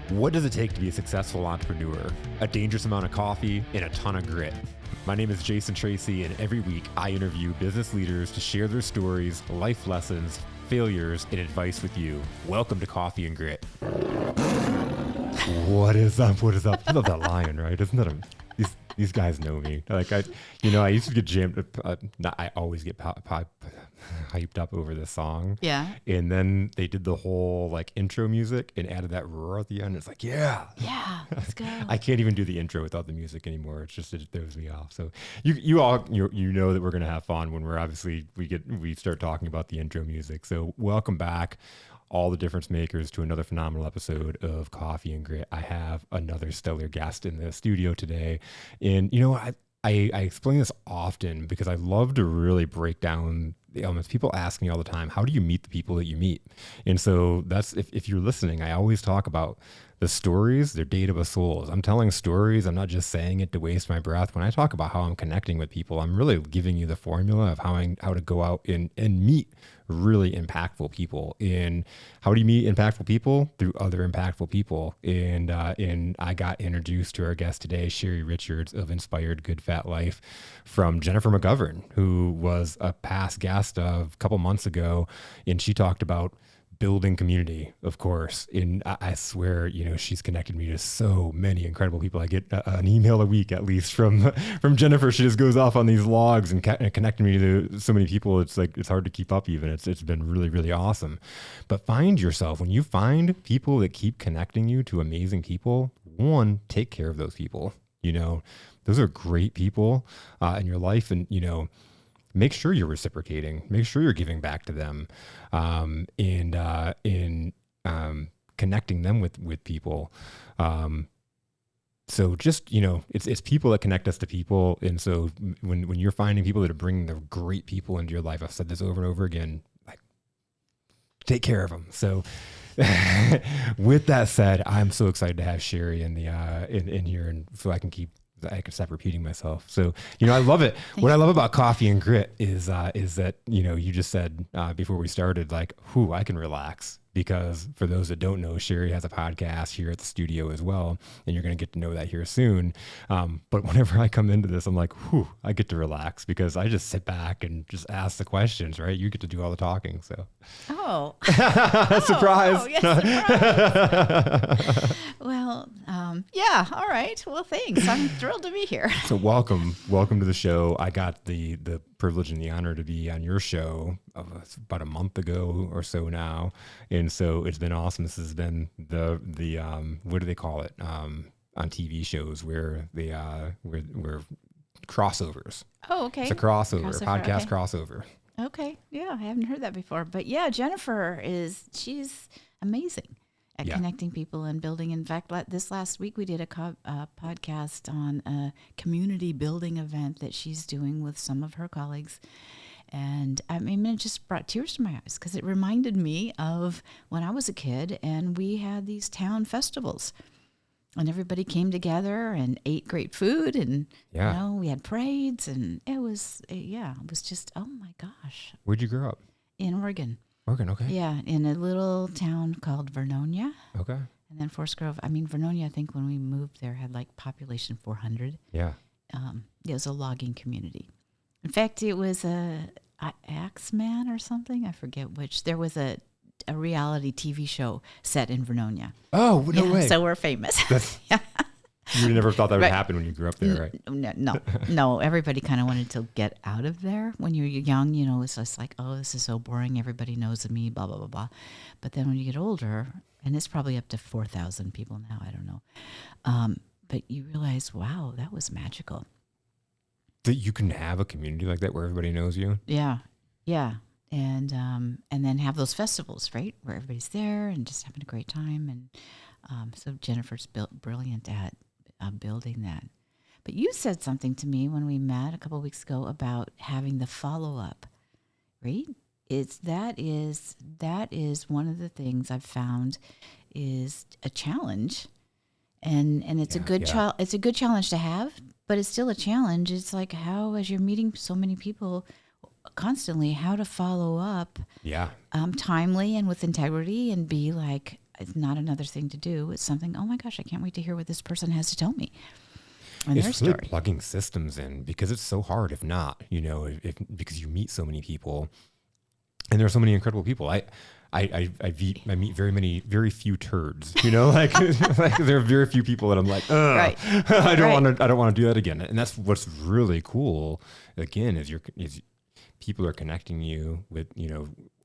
What does it take to be a successful entrepreneur? A dangerous amount of coffee and a ton of grit. My name is Jason Tracy, and every week I interview business leaders to share their stories, life lessons, failures, and advice with you. Welcome to Coffee and Grit. What is up? What is up? I love that line, right? Isn't that these guys know me. Like I used to get jammed. I always get hyped up over this song. Yeah. And then they did the whole like intro music and added that roar at the end. It's like, yeah, let's go. I can't even do the intro without the music anymore. It throws me off. So you all know that we're gonna have fun when we start talking about the intro music. So welcome back, all the difference makers, to another phenomenal episode of Coffee and Grit. I have another stellar guest in the studio today. And I explain this often because I love to really break down the elements. People ask me all the time, how do you meet the people that you meet? And so that's, if you're listening, I always talk about the stories, they're data of souls. I'm telling stories. I'm not just saying it to waste my breath. When I talk about how I'm connecting with people, I'm really giving you the formula of how to go out and meet really impactful people. And how do you meet impactful people? Through other impactful people. And I got introduced to our guest today, Sherri Richards of Inspired Good Fat Life, from Jennifer McGovern, who was a past guest of a couple months ago. And she talked about building community, of course. And I swear, she's connected me to so many incredible people. I get an email a week, at least from Jennifer. She just goes off on these logs and connecting me to so many people. It's like, it's hard to keep up even. It's been really, really awesome. But find yourself, when you find people that keep connecting you to amazing people, one, take care of those people. Those are great people in your life. And, make sure you're reciprocating, make sure you're giving back to them, in connecting them with people. So just, it's people that connect us to people. And so when you're finding people that are bringing the great people into your life, I've said this over and over again, like, take care of them. So with that said, I'm so excited to have Sherri in here, and so I can stop repeating myself. So, I love it. What I love about Coffee and Grit is that, you just said before we started, like, I can relax. Because for those that don't know, Sherri has a podcast here at the studio as well, and you're going to get to know that here soon. But whenever I come into this, I'm like, I get to relax because I just sit back and just ask the questions, right? You get to do all the talking, so. Oh. Surprise. Oh, yes, surprise. Well, yeah, all right. Well, thanks. I'm thrilled to be here. So welcome to the show. I got the privilege and the honor to be on your show about a month ago or so now. And so it's been awesome. This has been the what do they call it? On TV shows where we're crossovers. Oh, okay. It's a podcast okay. Crossover. Okay. Yeah. I haven't heard that before, but yeah, Jennifer she's amazing at connecting people and building. In fact, this last week we did a podcast on a community building event that she's doing with some of her colleagues. And I mean, it just brought tears to my eyes because it reminded me of when I was a kid and we had these town festivals and everybody came together and ate great food and, we had parades and it was just, oh my gosh. Where'd you grow up? In Oregon. Oregon, okay. Yeah, in a little town called Vernonia. Okay. And then Forest Grove. I mean, Vernonia, I think when we moved there, had like population 400. Yeah. It was a logging community. In fact, it was a Axeman or something. I forget which. There was a reality TV show set in Vernonia. Oh, no way. So we're famous. Yeah. You never thought that would happen when you grew up there, right? No. Everybody kind of wanted to get out of there. When you're young, it's just like, oh, this is so boring. Everybody knows me, blah, blah, blah, blah. But then when you get older, and it's probably up to 4,000 people now, I don't know. But you realize, wow, that was magical. That you can have a community like that where everybody knows you? Yeah. And then have those festivals, right, where everybody's there and just having a great time. And so Jennifer's brilliant at building that. But you said something to me when we met a couple of weeks ago about having the follow-up, right? That is one of the things I've found is a challenge, and it's a good challenge to have, but it's still a challenge. It's like, how, as you're meeting so many people constantly, how to follow up timely and with integrity and be like, it's not another thing to do. It's something, oh my gosh, I can't wait to hear what this person has to tell me. And their It's really story. plugging systems in, because it's so hard. If not, because you meet so many people, and there are so many incredible people. I meet very few turds, like there are very few people that I'm like, Right. I don't want to do that again. And that's what's really cool. Again, is people are connecting you with,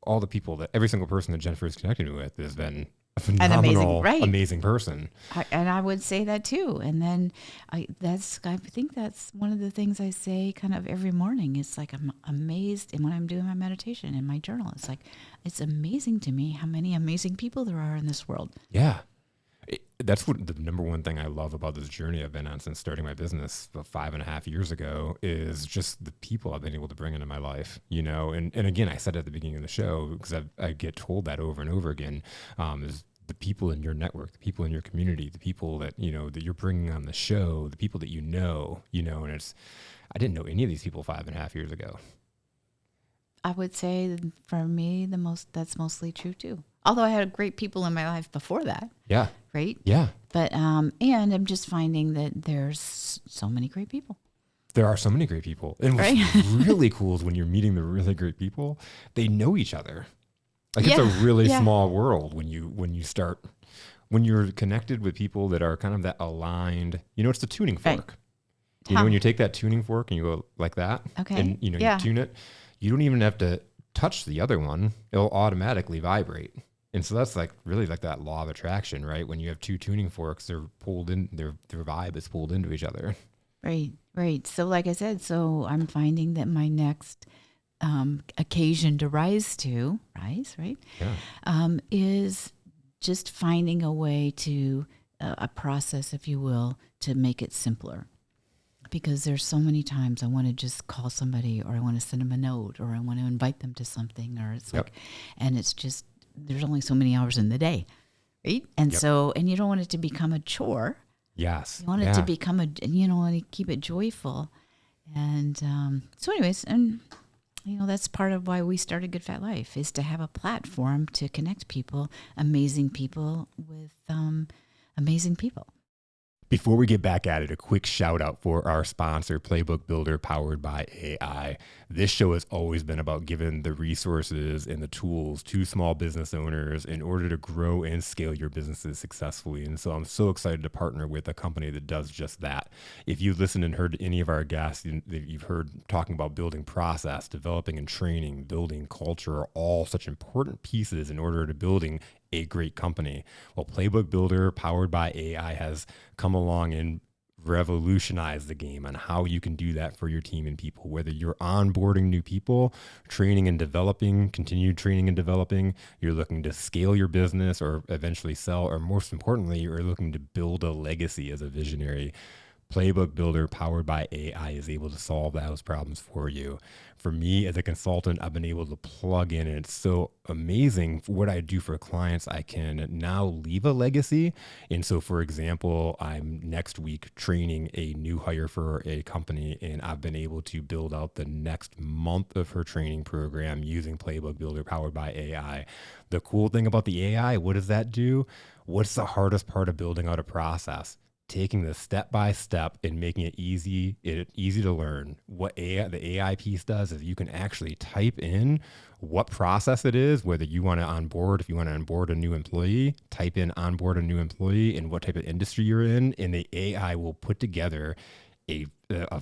all the people that every single person that Jennifer is connecting me with has been a phenomenal, amazing person. And I would say that too. And then I think that's one of the things I say kind of every morning. It's like, I'm amazed. And when I'm doing my meditation in my journal, it's like, it's amazing to me how many amazing people there are in this world. Yeah. That's what the number one thing I love about this journey I've been on since starting my business about 5.5 years ago is just the people I've been able to bring into my life, and again, I said at the beginning of the show, because I get told that over and over again, is the people in your network, the people in your community, the people that, that you're bringing on the show, the people that and I didn't know any of these people 5.5 years ago. I would say for me, that's mostly true too. Although I had great people in my life before that. Yeah. Right. Yeah. But, and I'm just finding that there's so many great people. There are so many great people. And what's really cool is when you're meeting the really great people, they know each other. Like it's a really small world when you're connected with people that are kind of that aligned, it's the tuning fork. Right. When you take that tuning fork and you go like that, and you tune it, you don't even have to touch the other one. It'll automatically vibrate. And so that's like really like that law of attraction, right? When you have two tuning forks, they're pulled in, their vibe is pulled into each other. Right. So like I said, I'm finding that my next occasion to rise, right? Yeah. Is just finding a way to, a process, if you will, to make it simpler. Because there's so many times I want to just call somebody, or I want to send them a note, or I want to invite them to something, or it's like, and it's just, there's only so many hours in the day, right? And and you don't want it to become a chore. Yes. You want it to become want to keep it joyful. And so anyways, and that's part of why we started Good Fat Life, is to have a platform to connect people, amazing people with amazing people. Before we get back at it, a quick shout out for our sponsor, Playbook Builder, powered by AI. This show has always been about giving the resources and the tools to small business owners in order to grow and scale your businesses successfully. And so I'm so excited to partner with a company that does just that. If you've listened and heard any of our guests, you've heard talking about building process, developing and training, building culture, are all such important pieces in order to building a great company. Well, Playbook Builder, powered by AI, has come along and revolutionized the game on how you can do that for your team and people. Whether you're onboarding new people, training and developing, continued training and developing, you're looking to scale your business or eventually sell, or most importantly, you're looking to build a legacy as a visionary. Playbook Builder, powered by AI, is able to solve those problems for you. For me as a consultant, I've been able to plug in, and it's so amazing for what I do for clients. I can now leave a legacy. And so, for example, I'm next week training a new hire for a company, and I've been able to build out the next month of her training program using Playbook Builder, powered by AI. The cool thing about the AI, what does that do? What's the hardest part of building out a process? Taking the step by step and making it easy to learn. What the AI piece does is you can actually type in what process it is, whether you want to onboard, if you want to onboard a new employee, type in onboard a new employee and what type of industry you're in, and the AI will put together a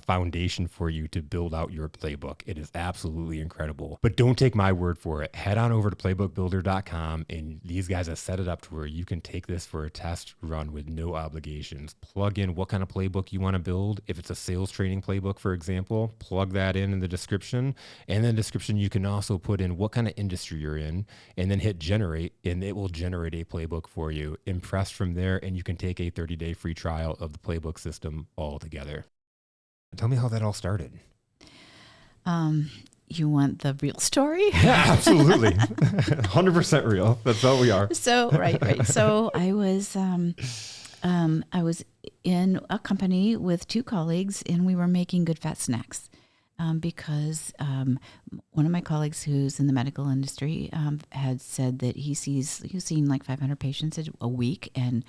foundation for you to build out your playbook. It is absolutely incredible. But don't take my word for it. Head on over to playbookbuilder.com, and these guys have set it up to where you can take this for a test run with no obligations. Plug in what kind of playbook you want to build. If it's a sales training playbook, for example, plug that in the description. And in the description, you can also put in what kind of industry you're in, and then hit generate, and it will generate a playbook for you. Impress from there, and you can take a 30-day free trial of the playbook system altogether. Tell me how that all started. You want the real story? Yeah, absolutely. 100% real. That's all we are. So, right. So I was in a company with two colleagues, and we were making good fat snacks. because one of my colleagues who's in the medical industry had said that he's seen like 500 patients a week, and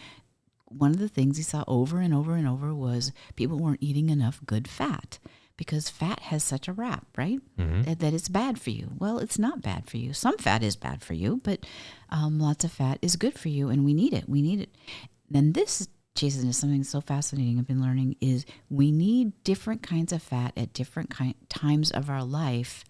one of the things he saw over and over and over was people weren't eating enough good fat, because fat has such a rap, right? That it's bad for you. Well, it's not bad for you. Some fat is bad for you, but lots of fat is good for you, and we need it. We need it. And this, Jason, is something so fascinating I've been learning, is we need different kinds of fat at different times of our life,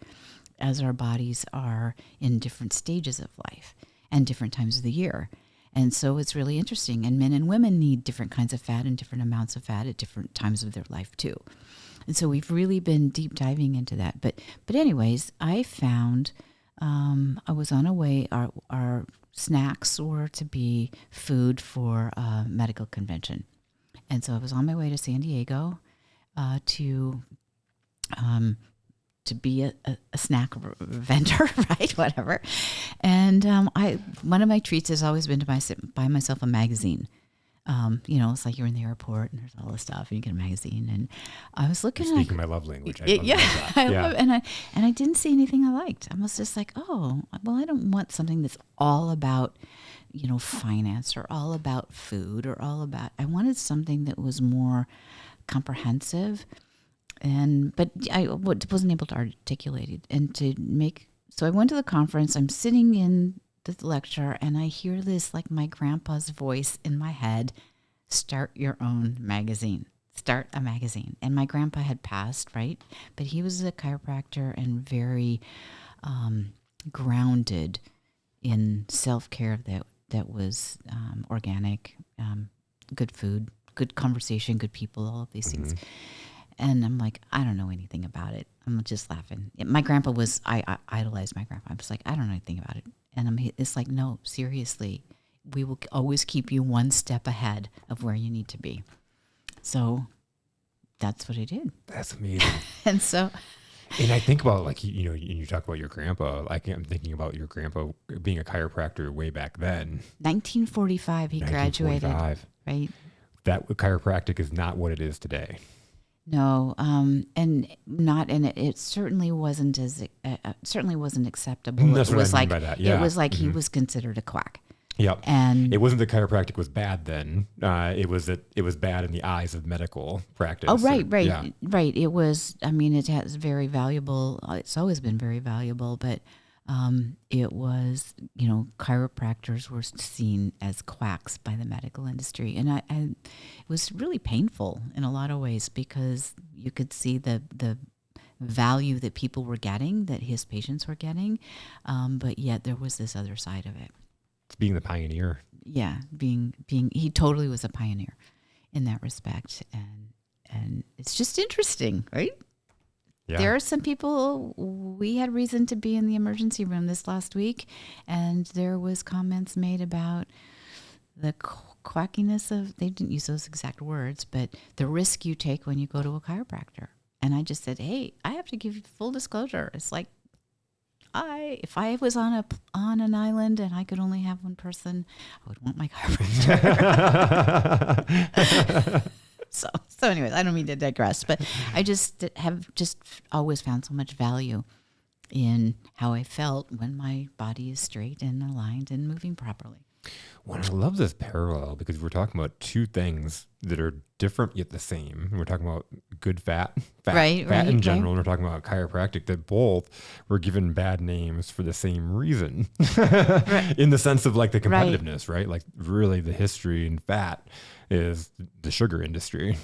as our bodies are in different stages of life and different times of the year. And so it's really interesting. And men and women need different kinds of fat and different amounts of fat at different times of their life too. And so we've really been deep diving into that. But anyways, I found I was on a way, our snacks were to be food for a medical convention. And so I was on my way to San Diego to be a snack vendor, right? Whatever. And one of my treats has always been to buy myself a magazine. It's like you're in the airport and there's all this stuff and you get a magazine. And I was looking at speaking my love language. I love it. And I didn't see anything I liked. I was just like, oh, well, I don't want something that's all about, finance or all about food or I wanted something that was more comprehensive. But I wasn't able to articulate it so I went to the conference. I'm sitting in the lecture and I hear this, like my grandpa's voice in my head, start your own magazine, start a magazine. And my grandpa had passed, right? But he was a chiropractor and very grounded in self-care that was organic, good food, good conversation, good people, all of these things. And I'm like, I don't know anything about it. I'm just laughing. I idolized my grandpa. I was like, I don't know anything about it. And it's like, no, seriously, we will always keep you one step ahead of where you need to be. So that's what I did. That's amazing. And I think about, like, you talk about your grandpa, like I'm thinking about your grandpa being a chiropractor way back then. 1945, he graduated. Right. That chiropractic is not what it is today. No, it certainly wasn't acceptable. That's what I mean by that. Yeah. It was like he was considered a quack. Yep. And it wasn't that chiropractic was bad then. It was that it was bad in the eyes of medical practice. Oh, right. Right. It was. I mean, it has very valuable. It's always been very valuable, but it was. Chiropractors were seen as quacks by the medical industry, and it was really painful in a lot of ways, because you could see the value that people were getting, that his patients were getting, but yet there was this other side of it. It's being the pioneer. Yeah, he totally was a pioneer in that respect, and it's just interesting, right? Yeah. There are some people, we had reason to be in the emergency room this last week, and there was comments made about the quackiness of, they didn't use those exact words, but the risk you take when you go to a chiropractor. And I just said, hey, I have to give you full disclosure. It's like, if I was on an island and I could only have one person, I would want my chiropractor. So anyways, I don't mean to digress, but I have always found so much value in how I felt when my body is straight and aligned and moving properly. Well, I love this parallel, because we're talking about two things that are different yet the same. We're talking about good fat in general, and we're talking about chiropractic, that both were given bad names for the same reason. Right. In the sense of, like, the competitiveness, right? Like, really the history in fat is the sugar industry,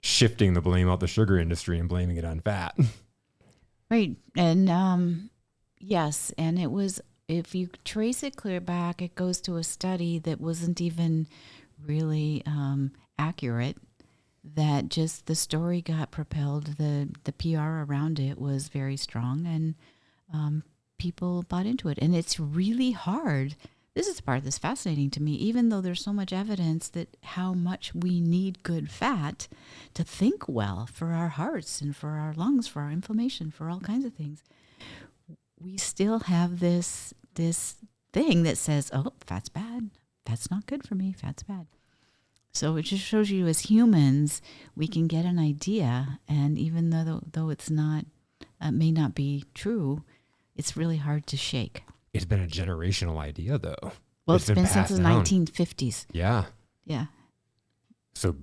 shifting the blame out the sugar industry and blaming it on fat. Right. And yes, and it was, if you trace it clear back, it goes to a study that wasn't even really accurate, that just the story got propelled, the PR around it was very strong, and people bought into it. And it's really hard. This is the part that's fascinating to me, even though there's so much evidence that how much we need good fat to think well, for our hearts and for our lungs, for our inflammation, for all kinds of things. We still have this thing that says, oh, fat's bad. Fat's not good for me. Fat's bad. So it just shows you, as humans, we can get an idea, and even though it's not may not be true, it's really hard to shake. It's been a generational idea, though. Well, it's been since the 1950s. Yeah. Yeah. So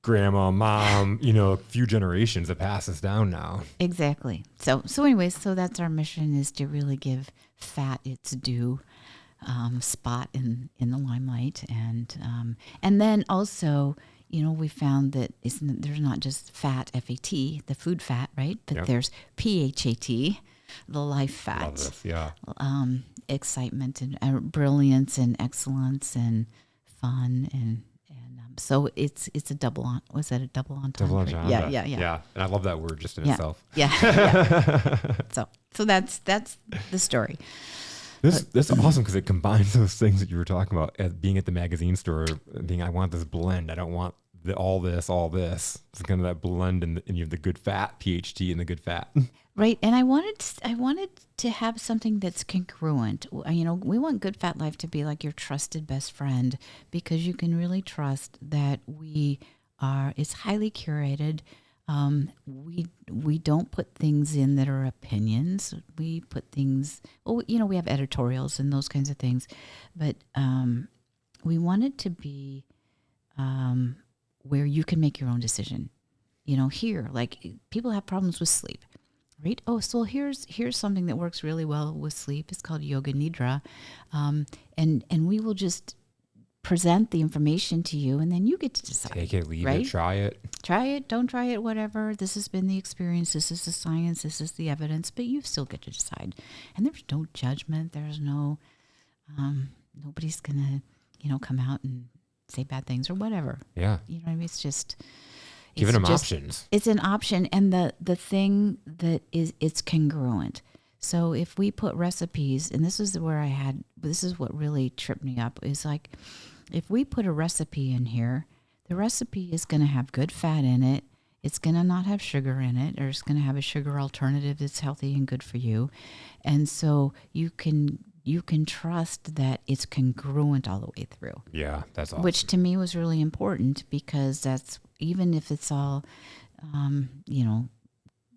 grandma, mom, a few generations that pass this down now. Exactly. So anyways, so that's our mission, is to really give fat its due spot in the limelight. And then also, we found that there's not just fat, F-A-T, the food fat, right? But there's P-H-A-T, the life fat. Love this, yeah. Excitement and brilliance and excellence and fun and so it's a double on. Was that a double entendre? Double entendre. Yeah. And I love that word just in itself. Yeah. So that's the story. That's awesome, because it combines those things that you were talking about, as being at the magazine store, I want this blend. I don't want all this. It's kind of that blend, and you have the good fat, PHT, and the good fat. Right, and I wanted to have something that's congruent. We want Good Fat Life to be like your trusted best friend, because you can really trust that it's highly curated. We don't put things in that are opinions. We put things, we have editorials and those kinds of things, but we want it to be where you can make your own decision. Here, like, people have problems with sleep. Right. Oh, so here's something that works really well with sleep. It's called Yoga Nidra, and we will just present the information to you, and then you get to decide. Take it, leave right? it, try it. Try it, don't try it, whatever. This has been the experience. This is the science. This is the evidence. But you still get to decide. And there's no judgment. There's no nobody's gonna come out and say bad things or whatever. Yeah. You know what I mean? It's just. Giving them options. It's an option, and the thing that is, it's congruent. So if we put recipes, and this is what really tripped me up, is like, if we put a recipe in here, the recipe is going to have good fat in it. It's going to not have sugar in it, or it's going to have a sugar alternative that's healthy and good for you. And so you can trust that it's congruent all the way through. Yeah, that's awesome. Which to me was really important, because that's, even if it's all,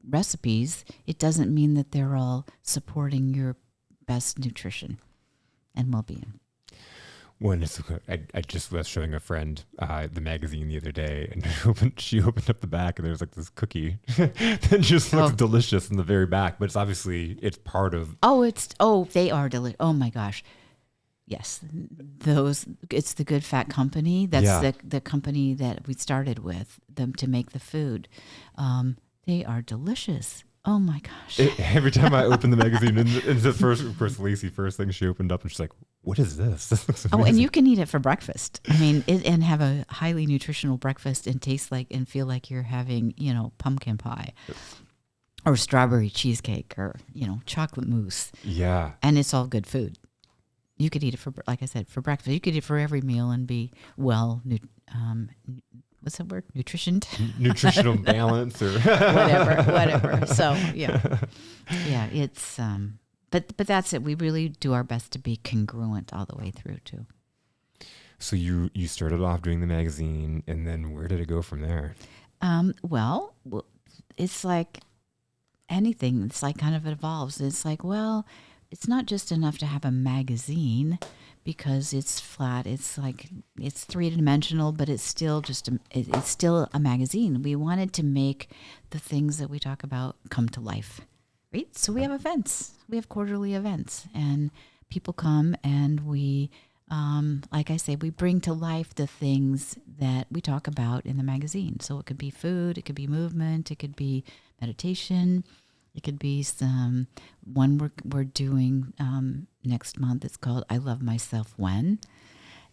recipes, it doesn't mean that they're all supporting your best nutrition and well-being. I just was showing a friend the magazine the other day, and she opened up the back, and there's like this cookie that just looks delicious in the very back, but it's part of. They are delicious. Oh my gosh. Yes, it's the Good Fat Company. That's the company that we started with them to make the food. They are delicious. Oh my gosh! Every time I open the magazine, and the first, of course, Lacey, first thing she opened up, and she's like, "What is this? This looks amazing." Oh, and you can eat it for breakfast. I mean, and have a highly nutritional breakfast, and taste like and feel like you're having pumpkin pie, or strawberry cheesecake, or chocolate mousse. Yeah, and it's all good food. You could eat it for, like I said, for breakfast. You could eat it for every meal and be what's that word? Nutritional balance, or whatever. So yeah, it's but that's it. We really do our best to be congruent all the way through too. So you started off doing the magazine, and then where did it go from there? Well, it's like anything. It's like kind of evolves. It's like, well, it's not just enough to have a magazine, because it's flat. It's like, it's three-dimensional, but it's still it's still a magazine. We wanted to make the things that we talk about come to life, right? So we have events. We have quarterly events, and people come, and we, like I say, we bring to life the things that we talk about in the magazine. So it could be food, it could be movement, it could be meditation. It could be one we're doing next month. It's called "I Love Myself When,"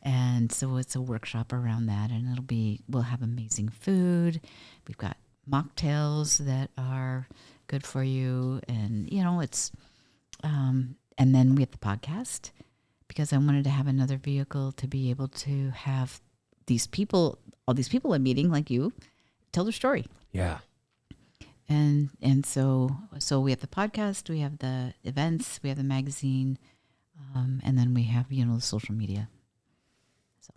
and so it's a workshop around that. And we'll have amazing food. We've got mocktails that are good for you, and it's. And then we have the podcast, because I wanted to have another vehicle to be able to have all these people I'm meeting, like you, tell their story. Yeah. And so we have the podcast, we have the events, we have the magazine, and then we have the social media. So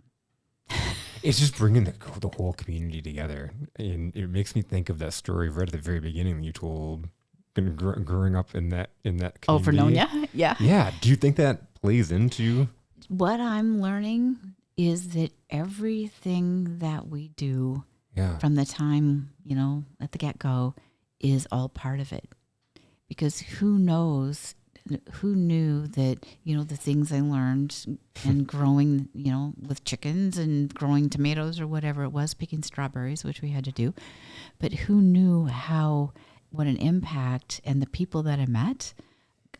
it's just bringing the whole community together, and it makes me think of that story right at the very beginning that you told growing up in that Oh, for community. Nonya? Yeah. Yeah. Do you think that plays into? What I'm learning is that everything that we do Yeah. from the time, at the get-go is all part of it. Because who knew that, the things I learned and growing, with chickens and growing tomatoes or whatever it was, picking strawberries, which we had to do. But who knew what an impact, and the people that I met,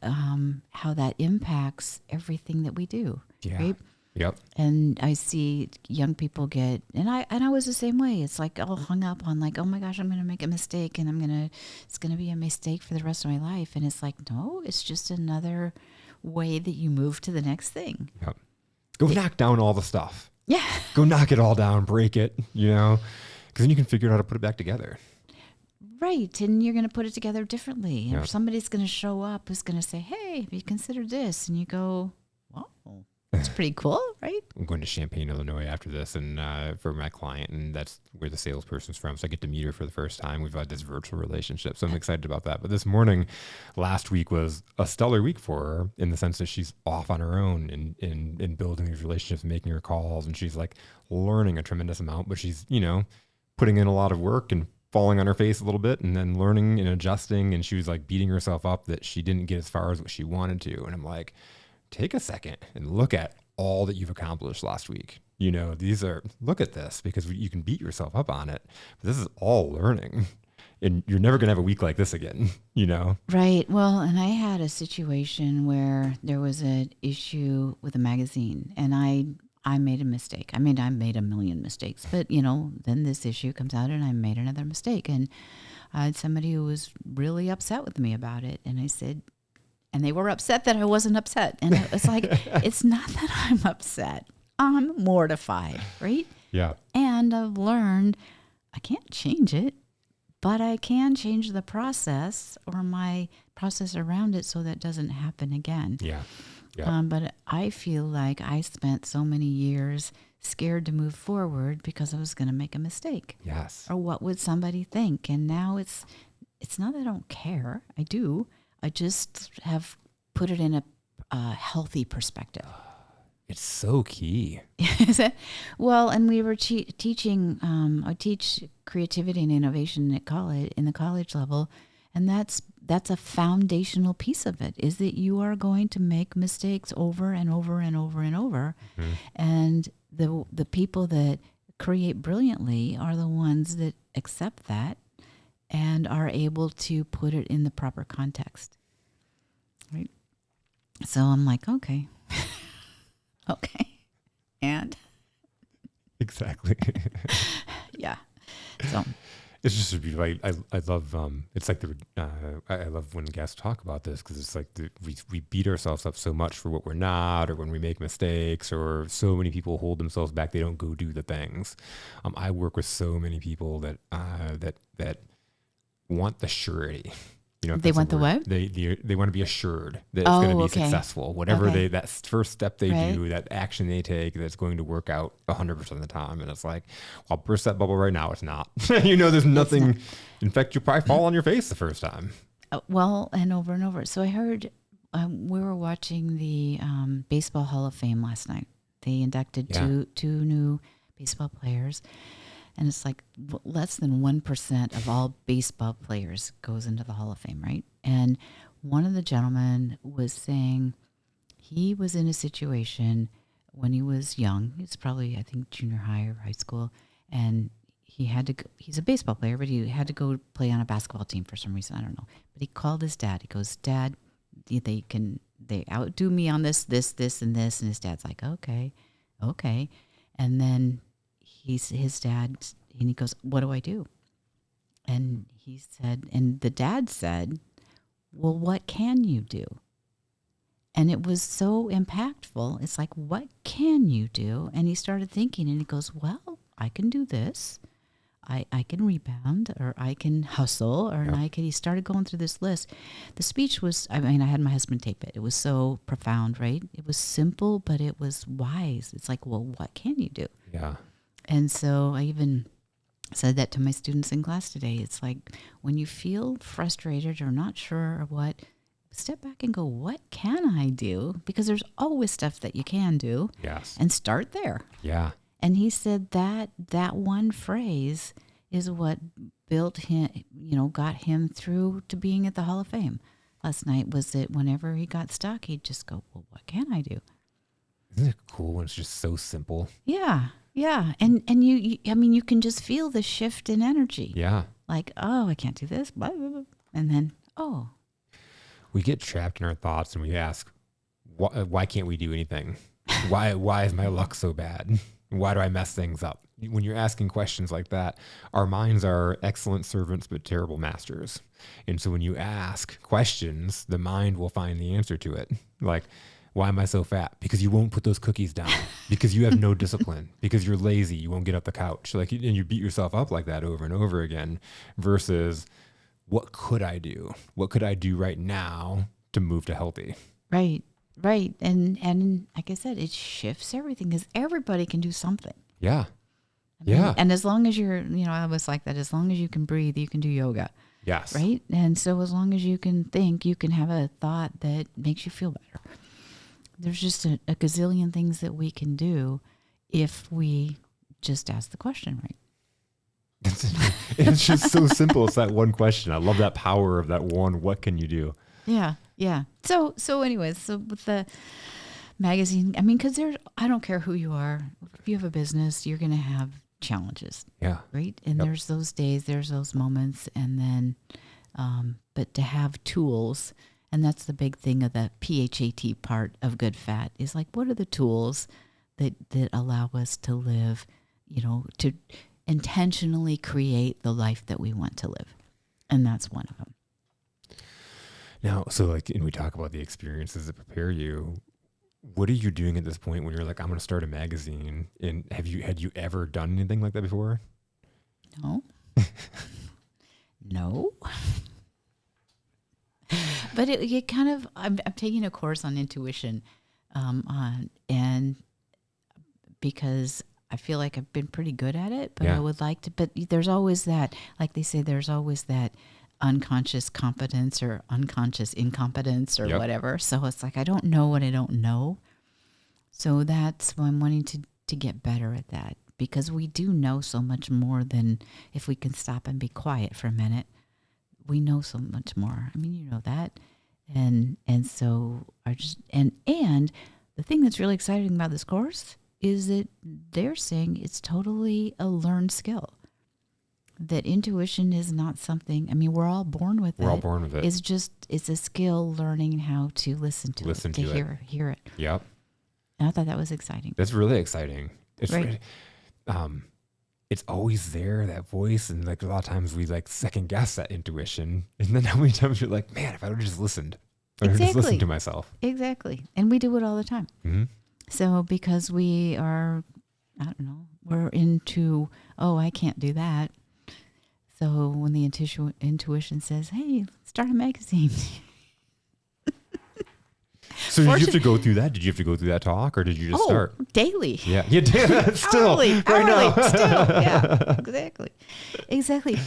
how that impacts everything that we do. Yeah. Right? Yep. And I see young people and I was the same way. It's like all hung up on like, oh my gosh, I'm going to make a mistake and it's going to be a mistake for the rest of my life. And it's like, no, it's just another way that you move to the next thing. Yep. Go knock down all the stuff. Yeah. Go knock it all down, break it, because then you can figure out how to put it back together. Right. And you're going to put it together differently. Yep. And somebody's going to show up who's going to say, hey, have you considered this? And you go, well, that's pretty cool, right? I'm going to Champaign, Illinois after this, and for my client, and that's where the salesperson's from. So I get to meet her for the first time. We've had this virtual relationship, so I'm excited about that. But this morning, last week was a stellar week for her in the sense that she's off on her own in building these relationships, making her calls, and she's like learning a tremendous amount. But she's putting in a lot of work and falling on her face a little bit, and then learning and adjusting. And she was like beating herself up that she didn't get as far as what she wanted to. And I'm like, take a second and look at all that you've accomplished last week. Look at this, because you can beat yourself up on it. But this is all learning, and you're never going to have a week like this again, Right. Well, and I had a situation where there was an issue with a magazine, and I made a mistake. I made a million mistakes, but then this issue comes out and I made another mistake. And I had somebody who was really upset with me about it. And I said, and they were upset that I wasn't upset. And it's like, it's not that I'm upset. I'm mortified, right? Yeah. And I've learned I can't change it, but I can change the process or my process around it so that doesn't happen again. Yeah. Yeah. But I feel like I spent so many years scared to move forward because I was going to make a mistake. Yes. Or what would somebody think? And now it's not that I don't care. I do. I just have put it in a healthy perspective. It's so key. Well, and we were teaching, I teach creativity and innovation at college, in the college level. And that's a foundational piece of it, is that you are going to make mistakes over and over and over and over. Mm-hmm. And the people that create brilliantly are the ones that accept that and are able to put it in the proper context. Right? So I'm like, okay. Okay. And? Exactly. Yeah. So it's just beautiful. I love it's like I love when guests talk about this, because it's like we beat ourselves up so much for what we're not, or when we make mistakes, or so many people hold themselves back. They don't go do the things. I work with so many people that want the surety. They want the what? They want to be assured that it's going to be successful. Whatever that first step they do, that action they take, that's going to work out 100% of the time. And it's like, I'll burst that bubble right now. It's not. There's nothing. In fact, you'll probably fall on your face the first time. Well, and over. So I heard we were watching the Baseball Hall of Fame last night. They inducted two new baseball players. And it's like less than 1% of all baseball players goes into the Hall of Fame, right? And one of the gentlemen was saying he was in a situation when he was young. He's probably, I think, junior high or high school. And he had to go, he's a baseball player, but he had to go play on a basketball team for some reason. I don't know. But he called his dad. He goes, Dad, they outdo me on this, and this. And his dad's like, okay. And then his dad, and he goes, what do I do? And he said, and the dad said, well, what can you do? And it was so impactful. It's like, what can you do? And he started thinking, and he goes, well, I can do this. I can rebound, or I can hustle, or he started going through this list. The speech was, I had my husband tape it. It was so profound, right? It was simple, but it was wise. It's like, well, what can you do? Yeah. And so I even said that to my students in class today. It's like when you feel frustrated or not sure or what, step back and go, what can I do? Because there's always stuff that you can do. Yes. And start there. Yeah. And he said that one phrase is what built him, got him through to being at the Hall of Fame. Last night was that whenever he got stuck, he'd just go, well, what can I do? Isn't it cool when it's just so simple? Yeah. Yeah. And you can just feel the shift in energy. Yeah. Like, oh, I can't do this. Blah, blah, blah. And then, oh. We get trapped in our thoughts and we ask, why can't we do anything? Why is my luck so bad? Why do I mess things up? When you're asking questions like that, our minds are excellent servants but terrible masters. And so when you ask questions, the mind will find the answer to it. Like, why am I so fat? Because you won't put those cookies down. Because you have no discipline. Because you're lazy. You won't get off the couch. And you beat yourself up like that over and over again. Versus, what could I do? What could I do right now to move to healthy? Right. And like I said, it shifts everything because everybody can do something. Yeah. Yeah. And as long as you're, I was like that, as long as you can breathe, you can do yoga. Yes. Right. And so as long as you can think, you can have a thought that makes you feel better. There's just a gazillion things that we can do if we just ask the question right. It's just so simple. It's that one question. I love that power of that one. What can you do? Yeah. Yeah. So anyways, with the magazine, because I don't care who you are. If you have a business, you're going to have challenges. Yeah. Right. And there's those days, there's those moments. And then, but to have tools, and that's the big thing of the PHAT part of Good Fat is like, what are the tools that allow us to live, to intentionally create the life that we want to live. And that's one of them. Now, so and we talk about the experiences that prepare you. What are you doing at this point when you're like, I'm going to start a magazine? And had you ever done anything like that before? No. No. But it kind of, I'm taking a course on intuition, and because I feel like I've been pretty good at it, but I would like to, but there's always that, like they say, there's always that unconscious competence or unconscious incompetence or whatever. So it's like, I don't know what I don't know. So that's why I'm wanting to get better at that, because we do know so much more than if we can stop and be quiet for a minute. We know so much more. You know that. And so and the thing that's really exciting about this course is that they're saying it's totally a learned skill. That intuition is not something, we're all born with it. We're all born with it. It's a skill learning how to listen to it. Hear it. Yep. And I thought that was exciting. That's really exciting. It's right. It's always there, that voice, and a lot of times we second guess that intuition, and then how many times you're like, man, if I would have just listened, if I would have just listened to myself. Exactly, and we do it all the time. Mm-hmm. So because we are, we're into, I can't do that. So when the intuition says, hey, start a magazine. So did you have to go through that? Did you have to go through that talk, or did you just start? Daily. Yeah, you did. Still, hourly, now. Still, yeah, exactly.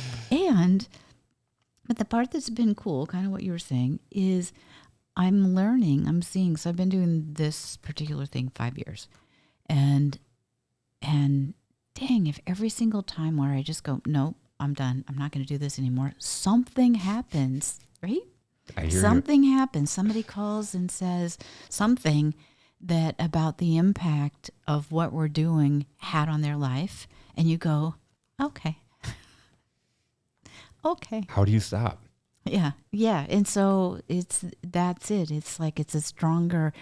But the part that's been cool, kind of what you were saying, is I'm seeing. So I've been doing this particular thing 5 years, and dang, if every single time where I just go, nope, I'm done. I'm not going to do this anymore. Something happens, right? Something happens. Somebody calls and says something that about the impact of what we're doing had on their life. And you go, okay. How do you stop? Yeah. And so that's it. It's like, it's a stronger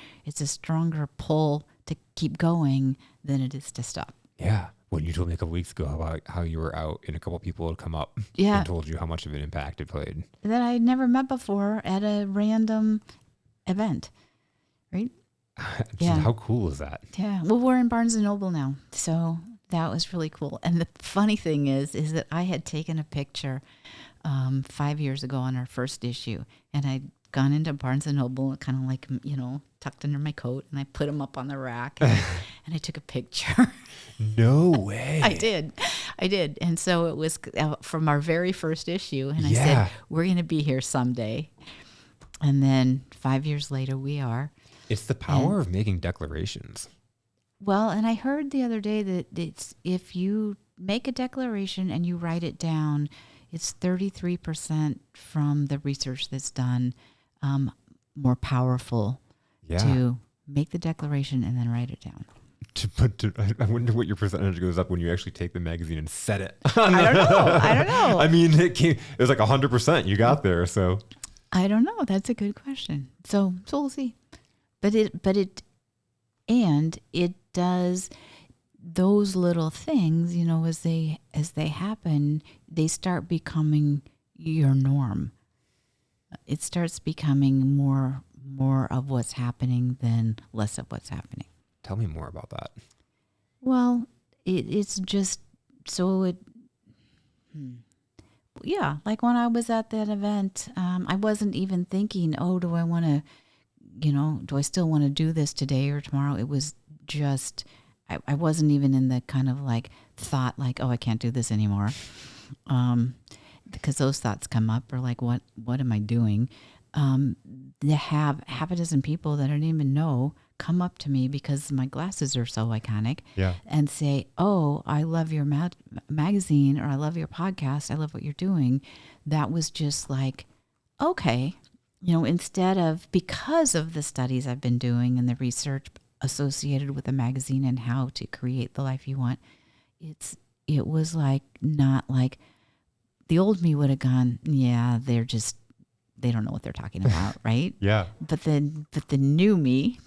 pull to keep going than it is to stop. Yeah. When you told me a couple weeks ago about how you were out and a couple people had come up and told you how much of an impact it played. That I'd never met before at a random event, right? How cool is that? Yeah. Well, we're in Barnes & Noble now, so that was really cool. And the funny thing is that I had taken a picture 5 years ago on our first issue, and I'd gone into Barnes & Noble, kind of tucked under my coat, and I put them up on the rack. and I took a picture. No way. I did. And so it was from our very first issue. And I Yeah. said, we're going to be here someday. And then 5 years later, we are. It's the power of making declarations. Well, and I heard the other day that it's if you make a declaration and you write it down, it's 33% from the research that's done more powerful to make the declaration and then write it down. I wonder what your percentage goes up when you actually take the magazine and set it. I don't know. I mean, it was like 100%. You got there, so. I don't know. That's a good question. So we'll see. But it does those little things, you know, as they happen, they start becoming your norm. It starts becoming more of what's happening than less of what's happening. Tell me more about that. Well, it's just so it. Yeah, like when I was at that event, I wasn't even thinking, oh, do I still want to do this today or tomorrow? It was just, I wasn't even in the kind of like thought like, oh, I can't do this anymore. Because those thoughts come up or like, what am I doing? They have half a dozen people that I didn't even know come up to me because my glasses are so iconic and say, oh, I love your magazine, or I love your podcast. I love what you're doing. That was just like, okay, you know, instead of, because of the studies I've been doing and the research associated with the magazine and how to create the life you want, it was like, not like the old me would have gone, yeah, they don't know what they're talking about, right? Yeah. But the new me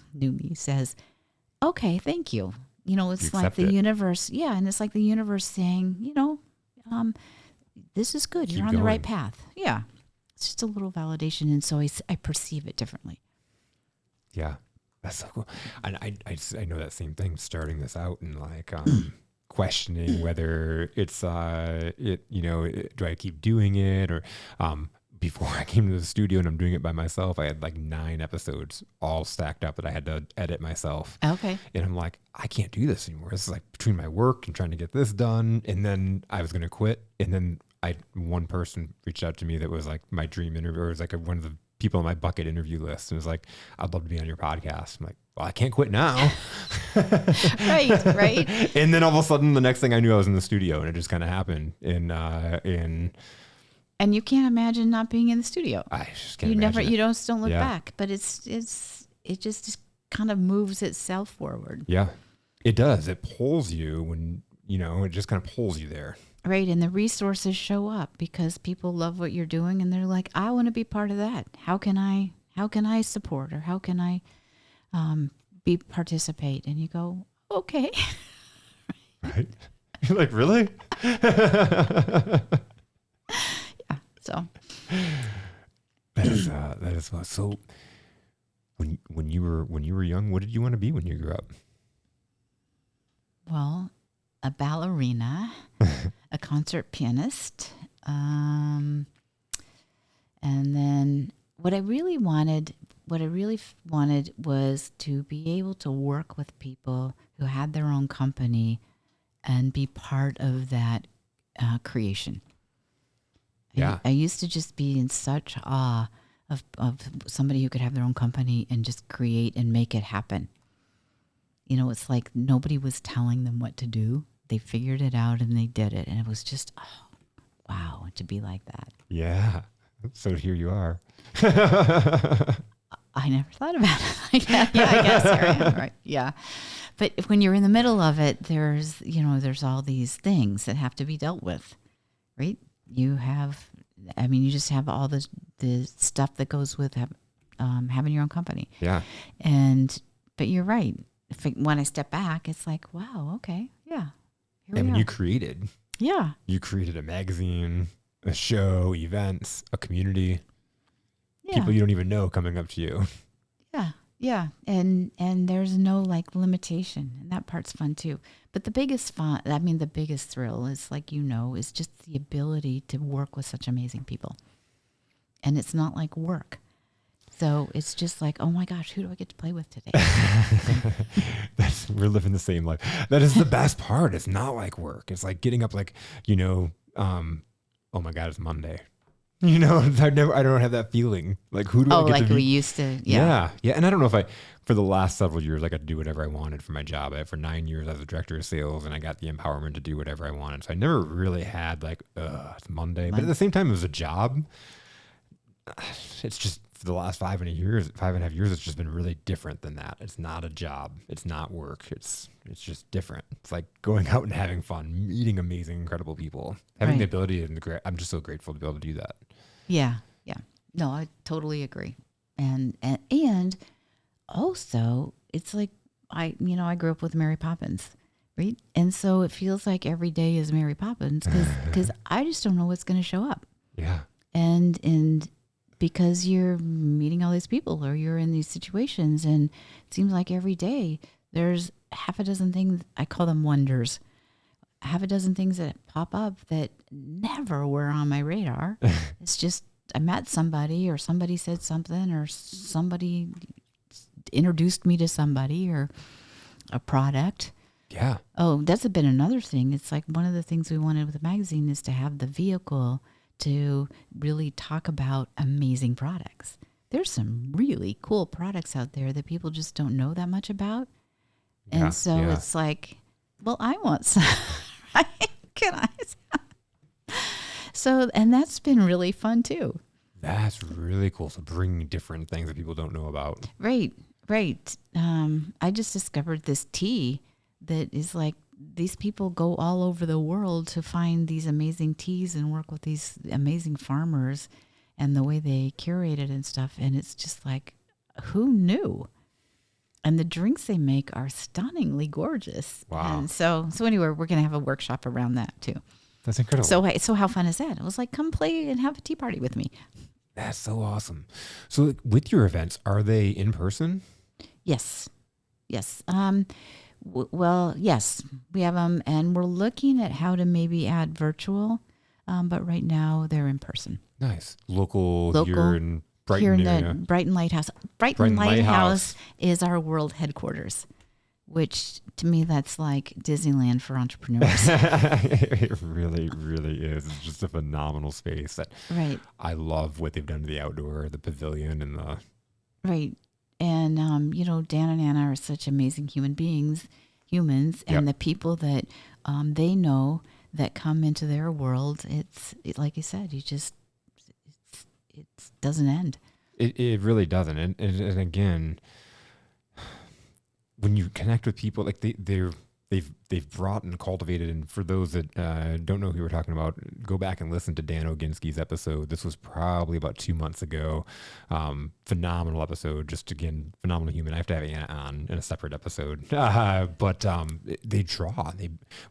says, okay, thank you. You know, it's like the universe. Yeah. And it's like the universe saying, you know, this is good. You're on the right path. Yeah. It's just a little validation. And so I perceive it differently. Yeah. That's so cool. And I know that same thing starting this out and like, questioning whether it's, do I keep doing it or, before I came to the studio and I'm doing it by myself, I had like 9 episodes all stacked up that I had to edit myself. Okay. And I'm like, I can't do this anymore. This is like between my work and trying to get this done. And then I was going to quit. And then one person reached out to me that was like my dream interview, or it was like one of the people on my bucket interview list. And it was like, I'd love to be on your podcast. I'm like, well, I can't quit now. Right. And then all of a sudden, the next thing I knew, I was in the studio, and it just kind of happened. And you can't imagine not being in the studio. I just can't imagine it. You don't look back, but it just kind of moves itself forward. Yeah, it does. It pulls you when, it just kind of pulls you there. Right. And the resources show up because people love what you're doing and they're like, I want to be part of that. How can I support, or how can I participate? And you go, okay. Right. You're like, really? So that is well. So when you were young, what did you want to be when you grew up? Well, a ballerina, a concert pianist, and then what I really wanted was to be able to work with people who had their own company and be part of that creation. Yeah. I used to just be in such awe of somebody who could have their own company and just create and make it happen. It's like nobody was telling them what to do. They figured it out and they did it. And it was just, oh, wow, to be like that. Yeah. So here you are. I never thought about it. Yeah, I guess here I am, right? Yeah. But when you're in the middle of it, there's all these things that have to be dealt with, right? You just have all the stuff that goes with having your own company. Yeah. But you're right. When I step back, it's like, wow, okay, yeah. You created. Yeah. You created a magazine, a show, events, a community. Yeah. People you don't even know coming up to you. Yeah. Yeah. And there's no like limitation. And that part's fun too. But the biggest thrill is is just the ability to work with such amazing people. And it's not like work. So it's just like, oh my gosh, who do I get to play with today? We're living the same life. That is the best part. It's not like work. It's like getting up like, oh my God, it's Monday. I don't have that feeling. Like, who do I Oh, get like to be? we used to. Yeah. Yeah. And I don't know if for the last several years, I got to do whatever I wanted for my job. For 9 years, I was a director of sales and I got the empowerment to do whatever I wanted. So I never really had like, it's Monday. But at the same time, it was a job. It's just for the last 5.5 years, it's just been really different than that. It's not a job. It's not work. It's just different. It's like going out and having fun, meeting amazing, incredible people, having the ability, and I'm just so grateful to be able to do that. Yeah. Yeah. No, I totally agree. And also it's like, I grew up with Mary Poppins, right? And so it feels like every day is Mary Poppins because I just don't know what's going to show up. Yeah. And because you're meeting all these people or you're in these situations, and it seems like every day there's half a dozen things, I call them wonders, half a dozen things that pop up that never were on my radar. It's just, I met somebody or somebody said something or somebody introduced me to somebody or a product. Yeah. Oh, that's been another thing. It's like one of the things we wanted with the magazine is to have the vehicle to really talk about amazing products. There's some really cool products out there that people just don't know that much about. And it's like, well, I want some, right? Can I? So, and that's been really fun too. That's really cool. So bringing different things that people don't know about. Right. I just discovered this tea that is like, these people go all over the world to find these amazing teas and work with these amazing farmers and the way they curate it and stuff. And it's just like, who knew? And the drinks they make are stunningly gorgeous. Wow. And so anyway, we're going to have a workshop around that too. That's incredible. So how fun is that? I was like, come play and have a tea party with me. That's so awesome. So with your events, are they in person? Yes. Well, yes, we have them, and we're looking at how to maybe add virtual, but right now they're in person. Nice. Local here in Brighton here in area. the Brighton Lighthouse. Brighton Lighthouse is our world headquarters, which to me that's like Disneyland for entrepreneurs. It really, really is. It's just a phenomenal space that I love what they've done to the outdoor, the pavilion, and the right. And, Dan and Anna are such amazing humans, and the people that they know that come into their world, like you said, it doesn't end. It really doesn't. And again, when you connect with people, like they've brought and cultivated, and for those that don't know who we're talking about, go back and listen to Dan Oginski's episode. This was probably about 2 months ago. Phenomenal episode. Just again, phenomenal human. I have to have Anna on in a separate episode. But they draw.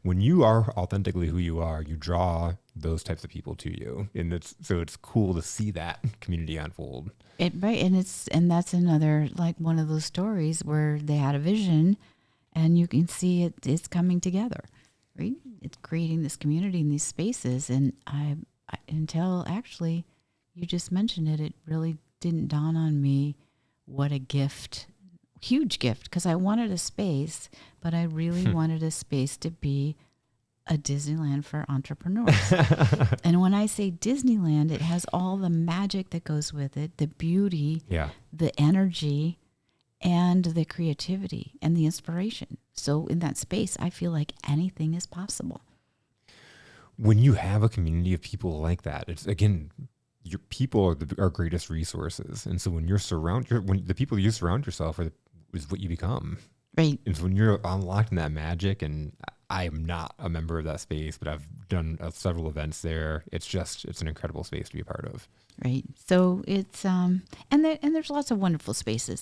When you are authentically who you are, you draw those types of people to you, and it's cool to see that community unfold. And that's another, like, one of those stories where they had a vision. And you can see it's coming together, right? It's creating this community in these spaces. And until actually you just mentioned it really didn't dawn on me what a gift, huge gift, because I wanted a space, but I really wanted a space to be a Disneyland for entrepreneurs. And when I say Disneyland, it has all the magic that goes with it, the beauty, the energy, and the creativity and the inspiration. So in that space, I feel like anything is possible. When you have a community of people like that, it's, again, your people are our greatest resources. And so when the people you surround yourself is what you become. Right. And so when you're unlocked in that magic, and I am not a member of that space, but I've done several events there. It's an incredible space to be a part of. Right. So it's and there's lots of wonderful spaces.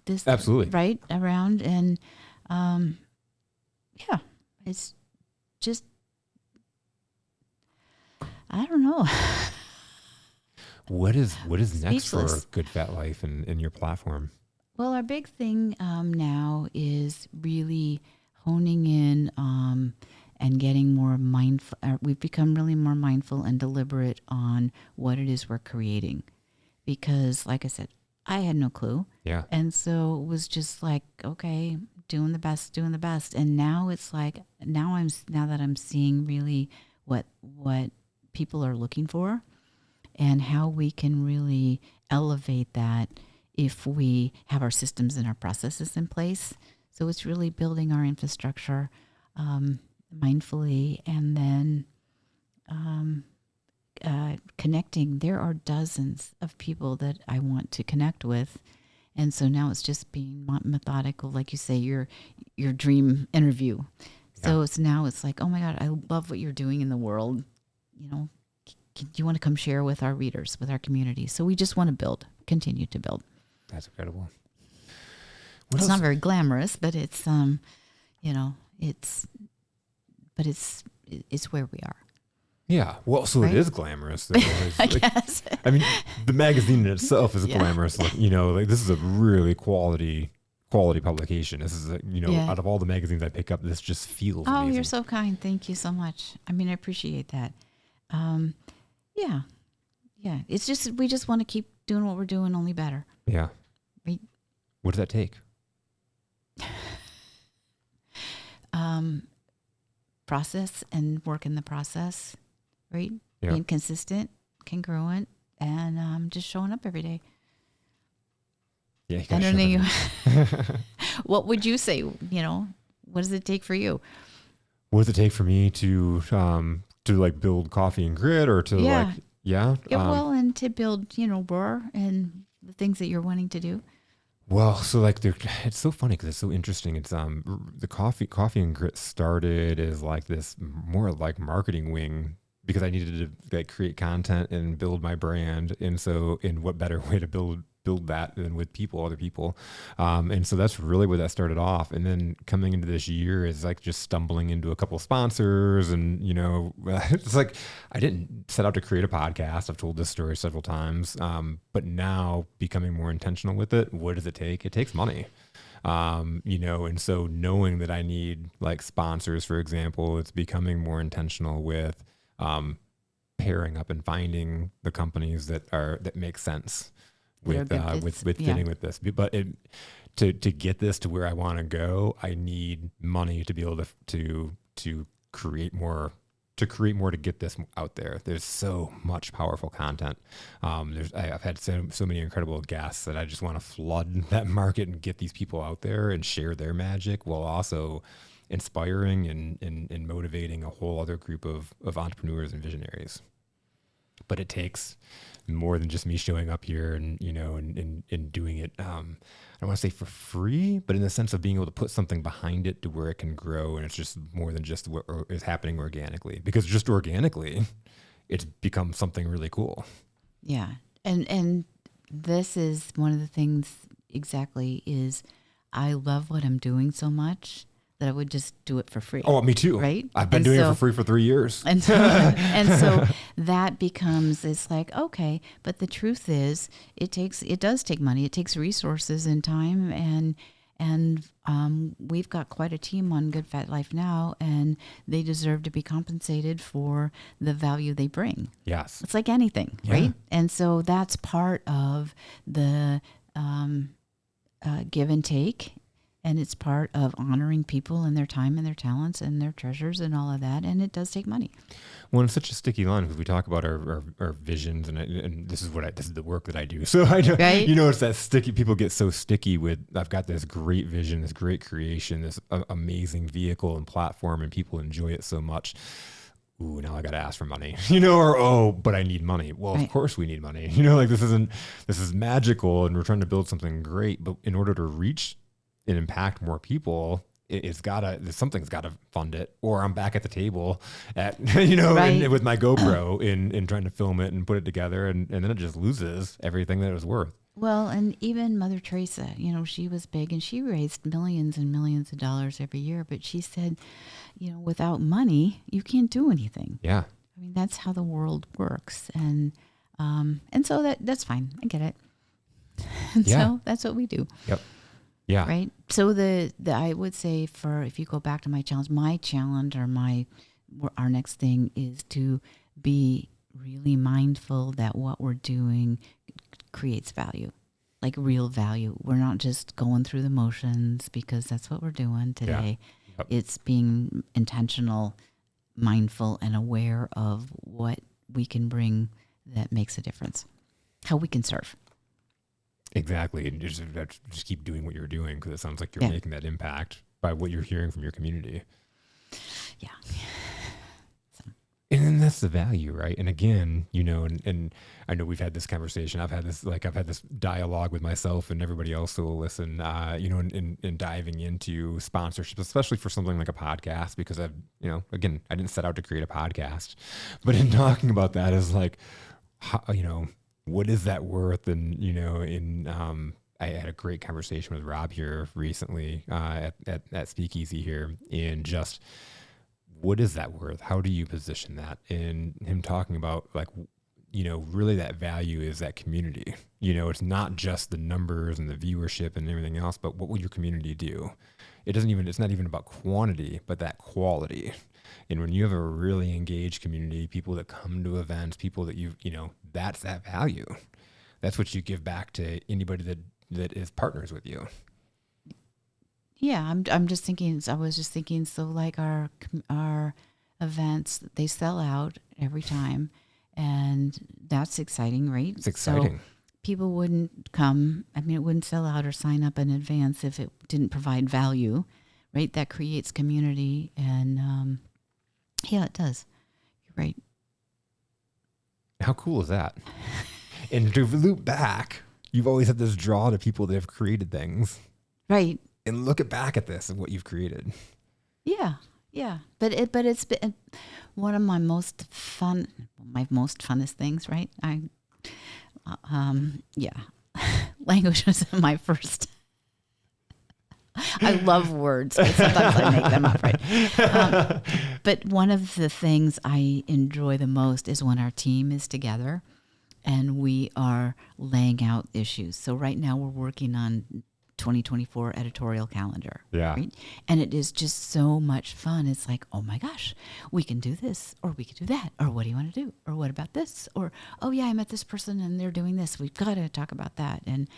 This absolutely right around, and it's just, I don't know. What is next Speechless. for Good Fat Life and your platform? Well, our big thing now is really honing in and getting more mindful. We've become really more mindful and deliberate on what it is we're creating. Because, like I said, I had no clue. Yeah. And so it was just like, okay, doing the best. And now it's like, now that I'm seeing really what people are looking for and how we can really elevate that if we have our systems and our processes in place. So it's really building our infrastructure mindfully, and then connecting. There are dozens of people that I want to connect with. And so now it's just being methodical, like you say, your dream interview. So it's like, oh my God, I love what you're doing in the world. You know, do you want to come share with our readers, with our community? So we just want to continue to build. That's incredible. It's not very glamorous, but it's it's where we are. Yeah. Well, so right? It is glamorous. Though. I guess. I mean, the magazine in itself is glamorous. Like, this is a really quality publication. This is out of all the magazines I pick up, this just feels amazing. You're so kind. Thank you so much. I mean, I appreciate that. Yeah. It's just, we just want to keep doing what we're doing, only better. Yeah. Right. What does that take? Process and work in the process, right? Yeah. Being consistent, congruent, and just showing up every day. Yeah. I don't know. What would you say? What does it take for you? What does it take for me to like build Coffee and Grit, or to well, and to build, Roar and the things that you're wanting to do? Well, so like it's so funny because it's so interesting. It's the Coffee and Grit started as like this more like marketing wing, because I needed to like create content and build my brand. And so, in what better way to build that than with other people. And so that's really where that started off. And then coming into this year is like just stumbling into a couple of sponsors, and, it's like, I didn't set out to create a podcast. I've told this story several times. But now becoming more intentional with it, what does it take? It takes money. And so knowing that I need like sponsors, for example, it's becoming more intentional with, pairing up and finding the companies that make sense with fitting with this. But to get this to where I want to go, I need money to be able to create more, to get this out there. There's so much powerful content. I've had so many incredible guests that I just want to flood that market and get these people out there and share their magic, while also inspiring and motivating a whole other group of entrepreneurs and visionaries. But it takes more than just me showing up here and doing it. I don't want to say for free, but in the sense of being able to put something behind it to where it can grow, and it's just more than just what is happening organically. Because just organically, it's become something really cool. Yeah, and this is one of the things exactly is I love what I'm doing so much that I would just do it for free. Oh, me too. Right? I've been doing it for free for 3 years. And so that becomes, it's like, okay, but the truth is it does take money. It takes resources and time, and we've got quite a team on Good Fat Life now, and they deserve to be compensated for the value they bring. Yes. It's like anything, right? And so that's part of the give and take. And it's part of honoring people and their time and their talents and their treasures and all of that. And it does take money. Well, it's such a sticky line, because we talk about our visions, and this is the work that I do. So I know, right? It's that sticky. People get so sticky with, I've got this great vision, this great creation, this amazing vehicle and platform, and people enjoy it so much. Ooh, now I got to ask for money, but I need money. Well, right. Of course we need money. This is magical, and we're trying to build something great, but in order to reach and impact more people, something's gotta fund it, or I'm back at the table right. with my GoPro in trying to film it and put it together, and then it just loses everything that it was worth. Well, and even Mother Teresa, she was big, and she raised millions and millions of dollars every year, but she said, without money, you can't do anything. Yeah. I mean, that's how the world works. And so that's fine. I get it. And so that's what we do. Yep. Yeah. Right. So the I would say, if you go back to my challenge or our next thing is to be really mindful that what we're doing creates value. like real value. We're not just going through the motions because that's what we're doing today. Yep. It's being intentional, mindful, and aware of what we can bring that makes a difference, how we can serve. Exactly. And just keep doing what you're doing, because it sounds like you're making that impact by what you're hearing from your community. Yeah. And then that's the value, right? And again, and I know we've had this conversation. I've had this dialogue with myself and everybody else who will listen, in diving into sponsorships, especially for something like a podcast, because again, I didn't set out to create a podcast, but in talking about that is like, how, what is that worth? And, I had a great conversation with Rob here recently at Speakeasy here, and just, what is that worth? How do you position that? And him talking about like, really that value is that community. It's not just the numbers and the viewership and everything else, but what will your community do? It's not even about quantity, but that quality. And when you have a really engaged community, people that come to events, people that that's that value. That's what you give back to anybody that is partners with you. Yeah, I'm just thinking. I was just thinking. So, like our events, they sell out every time, and that's exciting, right? It's exciting. So people wouldn't come. I mean, it wouldn't sell out or sign up in advance if it didn't provide value, right? That creates community, and yeah, it does. You're right. How cool is that? And to loop back, you've always had this draw to people that have created things, right? And look back at this and what you've created. Yeah. But it's been one of my most funnest things, right? Language was my first. I love words, but sometimes I make them up, right? But one of the things I enjoy the most is when our team is together and we are laying out issues. So right now we're working on 2024 editorial calendar. Yeah. Right? And it is just so much fun. It's like, oh my gosh, we can do this, or we can do that, or what do you want to do? Or what about this? Or, oh yeah, I met this person and they're doing this. We've got to talk about that. And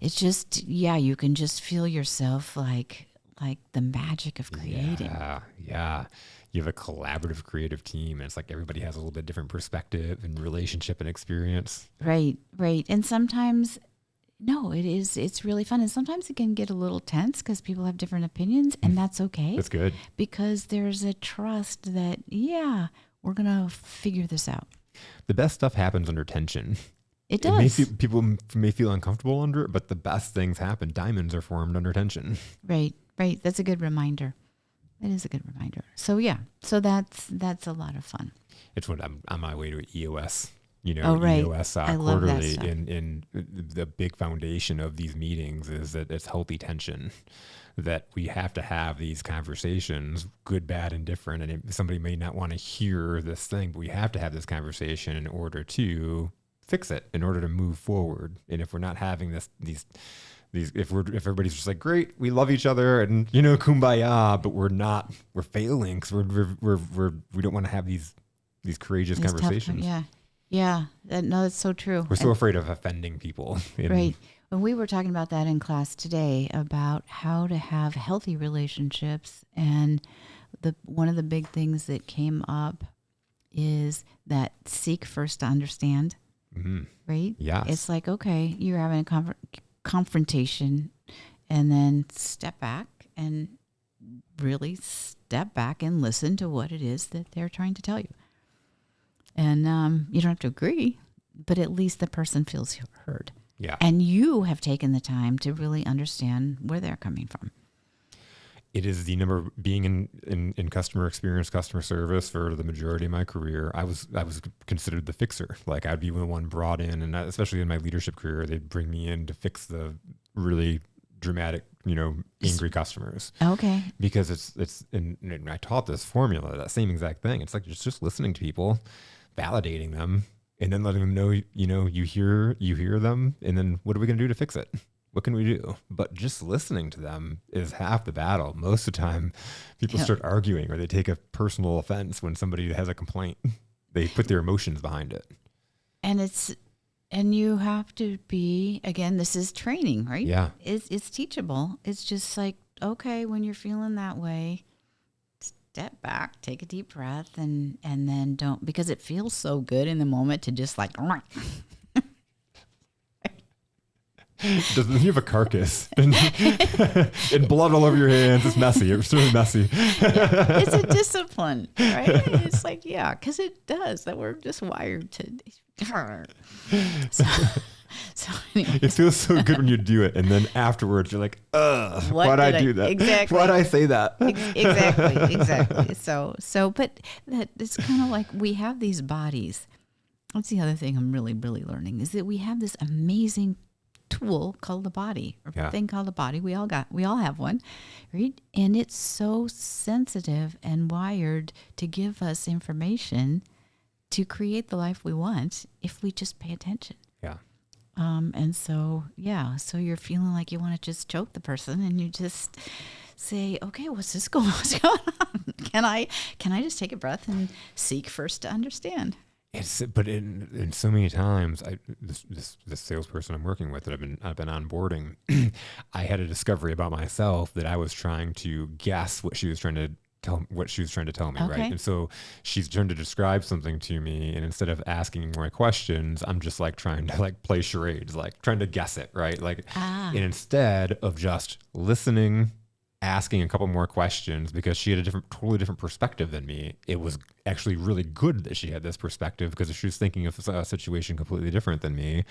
it's just, you can just feel yourself like the magic of creating. Yeah. You have a collaborative creative team, and it's like everybody has a little bit different perspective and relationship and experience. Right. And sometimes, no, it's really fun. And sometimes it can get a little tense because people have different opinions, and that's okay. That's good. Because there's a trust that, we're going to figure this out. The best stuff happens under tension. It does. People may feel uncomfortable under it, but the best things happen. Diamonds are formed under tension. Right. That's a good reminder. That is a good reminder. So so that's a lot of fun. It's when I'm on my way to EOS. EOS quarterly, and the big foundation of these meetings is that it's healthy tension, that we have to have these conversations, good, bad, and different. And somebody may not want to hear this thing, but we have to have this conversation in order to fix it, in order to move forward. And if we're not having these, if everybody's just like, great, we love each other and, kumbaya, but we're failing because we don't want to have these courageous conversations. Yeah. That's so true. We're so afraid of offending people. Right. When we were talking about that in class today, about how to have healthy relationships, and one of the big things that came up is that seek first to understand. Mm-hmm. Right? Yeah. It's like, okay, you're having a confrontation, and then step back and really step back and listen to what it is that they're trying to tell you. And you don't have to agree, but at least the person feels heard. Yeah. And you have taken the time to really understand where they're coming from. It is the number being in customer experience, customer service for the majority of my career. I was considered the fixer. Like, I'd be the one brought in, and especially in my leadership career, they'd bring me in to fix the really dramatic, angry customers. Okay. Because and I taught this formula, that same exact thing. It's like just listening to people, validating them, and then letting them know, you hear them, and then what are we going to do to fix it? What can we do? But just listening to them is half the battle. Most of the time, people start arguing, or they take a personal offense when somebody has a complaint. They put their emotions behind it. And it's And you have to be, again, this is training, right? Yeah. It's teachable. It's just like, okay, when you're feeling that way, step back, take a deep breath, and then don't, because it feels so good in the moment to just like, Doesn't you have a carcass and blood all over your hands? It's messy. It's really messy. yeah, it's a discipline, right? It's like, yeah, because it does. That we're just wired to. So anyway, It feels so good when you do it, and then afterwards you're like, ugh, why'd I do that? Exactly. Why'd I say that? Exactly. So, but that it's kind of like we have these bodies. That's the other thing I'm really, really learning is that we have this amazing tool called the body, or Yeah. thing called the body. We all have one, right? And it's so sensitive and wired to give us information to create the life we want if we just pay attention. Yeah. And so, yeah, so you're feeling like you want to just choke the person, and you just say, okay, what's going on? Can I just take a breath and seek first to understand? But in so many times, this salesperson I'm working with that I've been onboarding, I had a discovery about myself that I was trying to guess what she was trying to tell me, Okay. right? And so she's trying to describe something to me, and instead of asking more questions, I'm just like trying to like play charades, like trying to guess it, right? Like, and instead of just listening, asking a couple more questions, because she had a totally different perspective than me. It was actually really good that she had this perspective, because she was thinking of a situation completely different than me.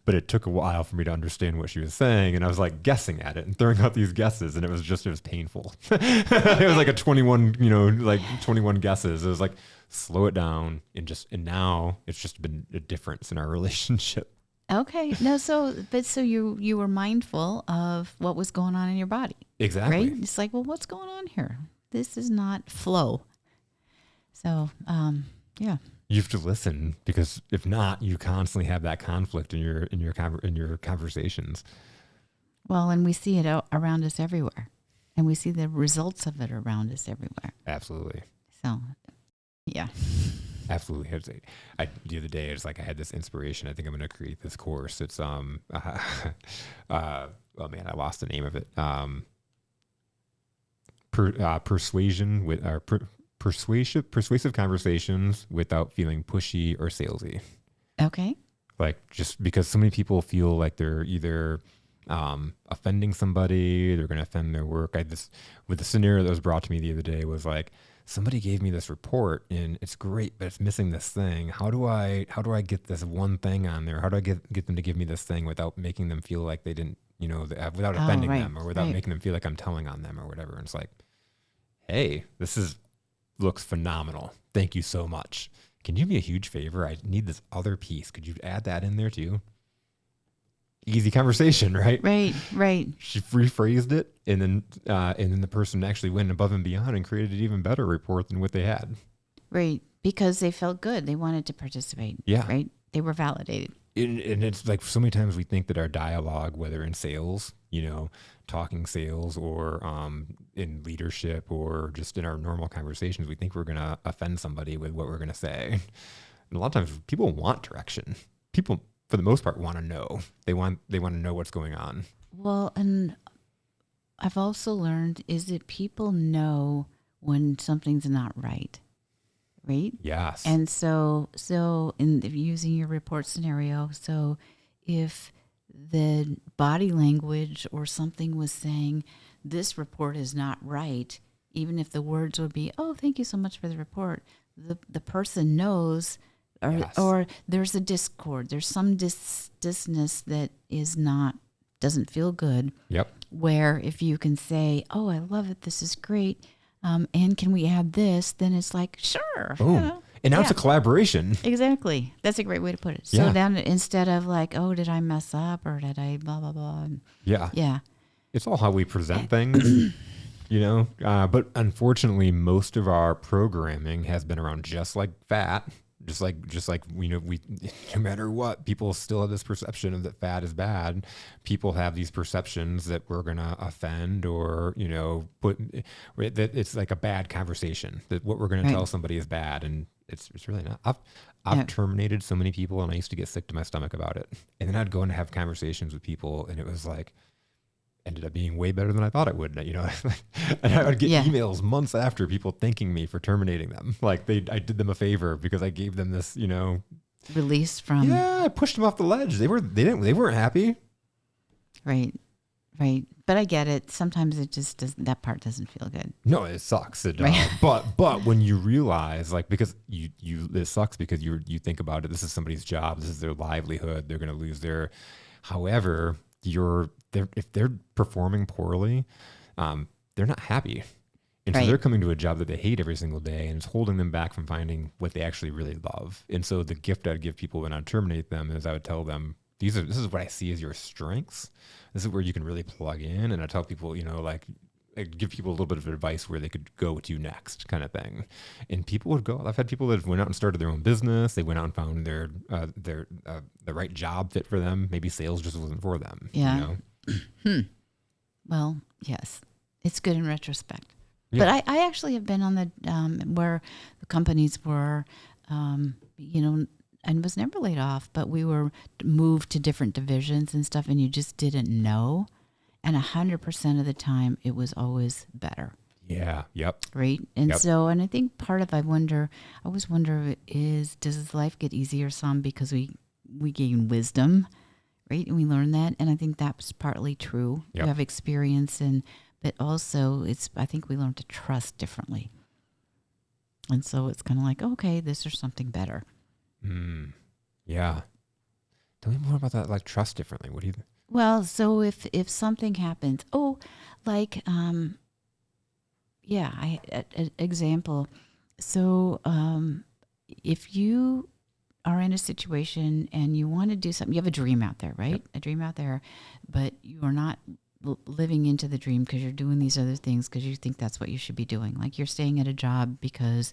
But it took a while for me to understand what she was saying, and I was like guessing at it and throwing out these guesses, and it was painful. It was like a 21 guesses. It was like, slow it down, and now it's just been a difference in our relationship. Okay. No, so you were mindful of what was going on in your body. Exactly. Right? It's like, well, what's going on here? This is not flow. So, yeah. You have to listen, because if not, you constantly have that conflict in your conversations. Well, and we see it around us everywhere, and we see the results of it around us everywhere. Absolutely. So, yeah. Absolutely. The other day, it's like I had this inspiration. I think I'm going to create this course. It's oh man, I lost the name of it. Persuasion with persuasive conversations without feeling pushy or salesy. Okay. Like, just because so many people feel like they're either offending somebody, they're going to offend their work. With the scenario that was brought to me the other day was like, somebody gave me this report and it's great, but it's missing this thing. How do I get this one thing on there? How do I get them to give me this thing without making them feel like they didn't, without offending them, or without making them feel like I'm telling on them or whatever. And it's like, hey, looks phenomenal. Thank you so much. Can you do me a huge favor? I need this other piece. Could you add that in there too? Easy conversation, right? Right. She rephrased it, and then the person actually went above and beyond and created an even better report than what they had. Right. Because they felt good. They wanted to participate. Yeah. Right. They were validated. And it's like, so many times we think that our dialogue, whether in sales, talking sales, or in leadership, or just in our normal conversations, we think we're going to offend somebody with what we're going to say. And a lot of times people want direction. People, for the most part, want to know. They want to know what's going on. Well, and I've also learned is that people know when something's not right. Right? Yes. And so in using your report scenario, so if the body language or something was saying this report is not right, even if the words would be, oh, thank you so much for the report, the person knows, or there's a discord, there's some dissonance that doesn't feel good. Yep. Where if you can say, oh, I love it, this is great, and can we add this? Then it's like, sure. Boom. And now it's a collaboration. Exactly. That's a great way to put it. Yeah. So then instead of like, oh, did I mess up, or did I blah, blah, blah. Yeah. Yeah. It's all how we present things, but unfortunately, most of our programming has been around just like fat. Just like we no matter what, people still have this perception of that fat is bad. People have these perceptions that we're gonna offend, or that it's like a bad conversation, that what we're gonna tell somebody is bad. And It's really not. I've terminated so many people, and I used to get sick to my stomach about it. And then I'd go and have conversations with people, and it was like, ended up being way better than I thought it would, you know. And I would get emails months after, people thanking me for terminating them. Like I did them a favor because I gave them this, you know, release from. Yeah, I pushed them off the ledge. They weren't happy. Right. But I get it. Sometimes it just doesn't. That part doesn't feel good. No, it sucks. Right. But when you realize, like, because it sucks because you think about it. This is somebody's job. This is their livelihood. They're going to lose their. However, if they're performing poorly, they're not happy. And so they're coming to a job that they hate every single day, and it's holding them back from finding what they actually really love. And so the gift I'd give people when I terminate them is I would tell them, this is what I see as your strengths. This is where you can really plug in. And I tell people, you know, like, I give people a little bit of advice where they could go to next, kind of thing. And people would go. I've had people that went out and started their own business. They went out and found the right job fit for them. Maybe sales just wasn't for them. Yeah. You know? Well, yes, it's good in retrospect. Yeah. But I actually have been on the where the companies were, you know, and was never laid off, but we were moved to different divisions and stuff, and you just didn't know. And 100% of the time, it was always better. Yeah. Yep. Right. And so, and I think part of, I always wonder is, does life get easier some because we gain wisdom, right? And we learn that. And I think that's partly true. Yep. You have experience, but also I think we learn to trust differently. And so it's kind of like, okay, this is something better. Yeah. Tell me more about that, like, trust differently. What do you think? Well, so if something happens, example. So if you are in a situation and you want to do something, you have a dream out there, right? Yep. A dream out there, but you are not living into the dream because you're doing these other things because you think that's what you should be doing. Like you're staying at a job because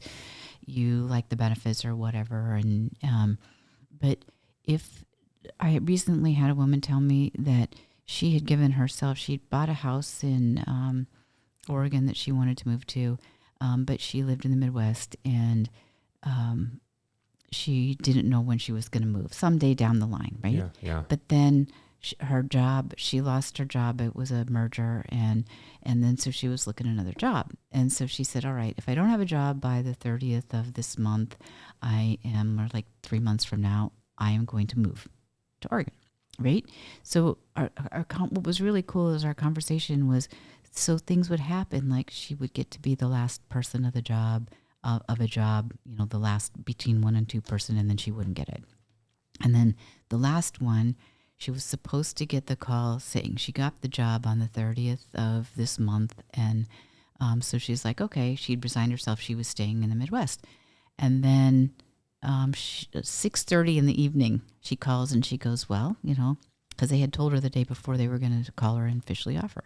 you like the benefits or whatever. And but if I recently had a woman tell me that she had given herself, she'd bought a house in Oregon that she wanted to move to, but she lived in the Midwest, and she didn't know when she was going to move, someday down the line, right? Yeah. But then she lost her job. It was a merger, and then so she was looking at another job. And so she said, all right, if I don't have a job by the 30th of this month, or like 3 months from now, I am going to move to Oregon, right? So what was really cool is our conversation was, so things would happen, like she would get to be the last person of the job, of a job, you know, the last between 1 and 2 person, and then she wouldn't get it. And then the last one, she was supposed to get the call saying she got the job on the 30th of this month. And so she's like, okay, she'd resigned herself. She was staying in the Midwest. And then 6:30 in the evening, she calls and she goes, well, you know, because they had told her the day before they were going to call her and officially offer.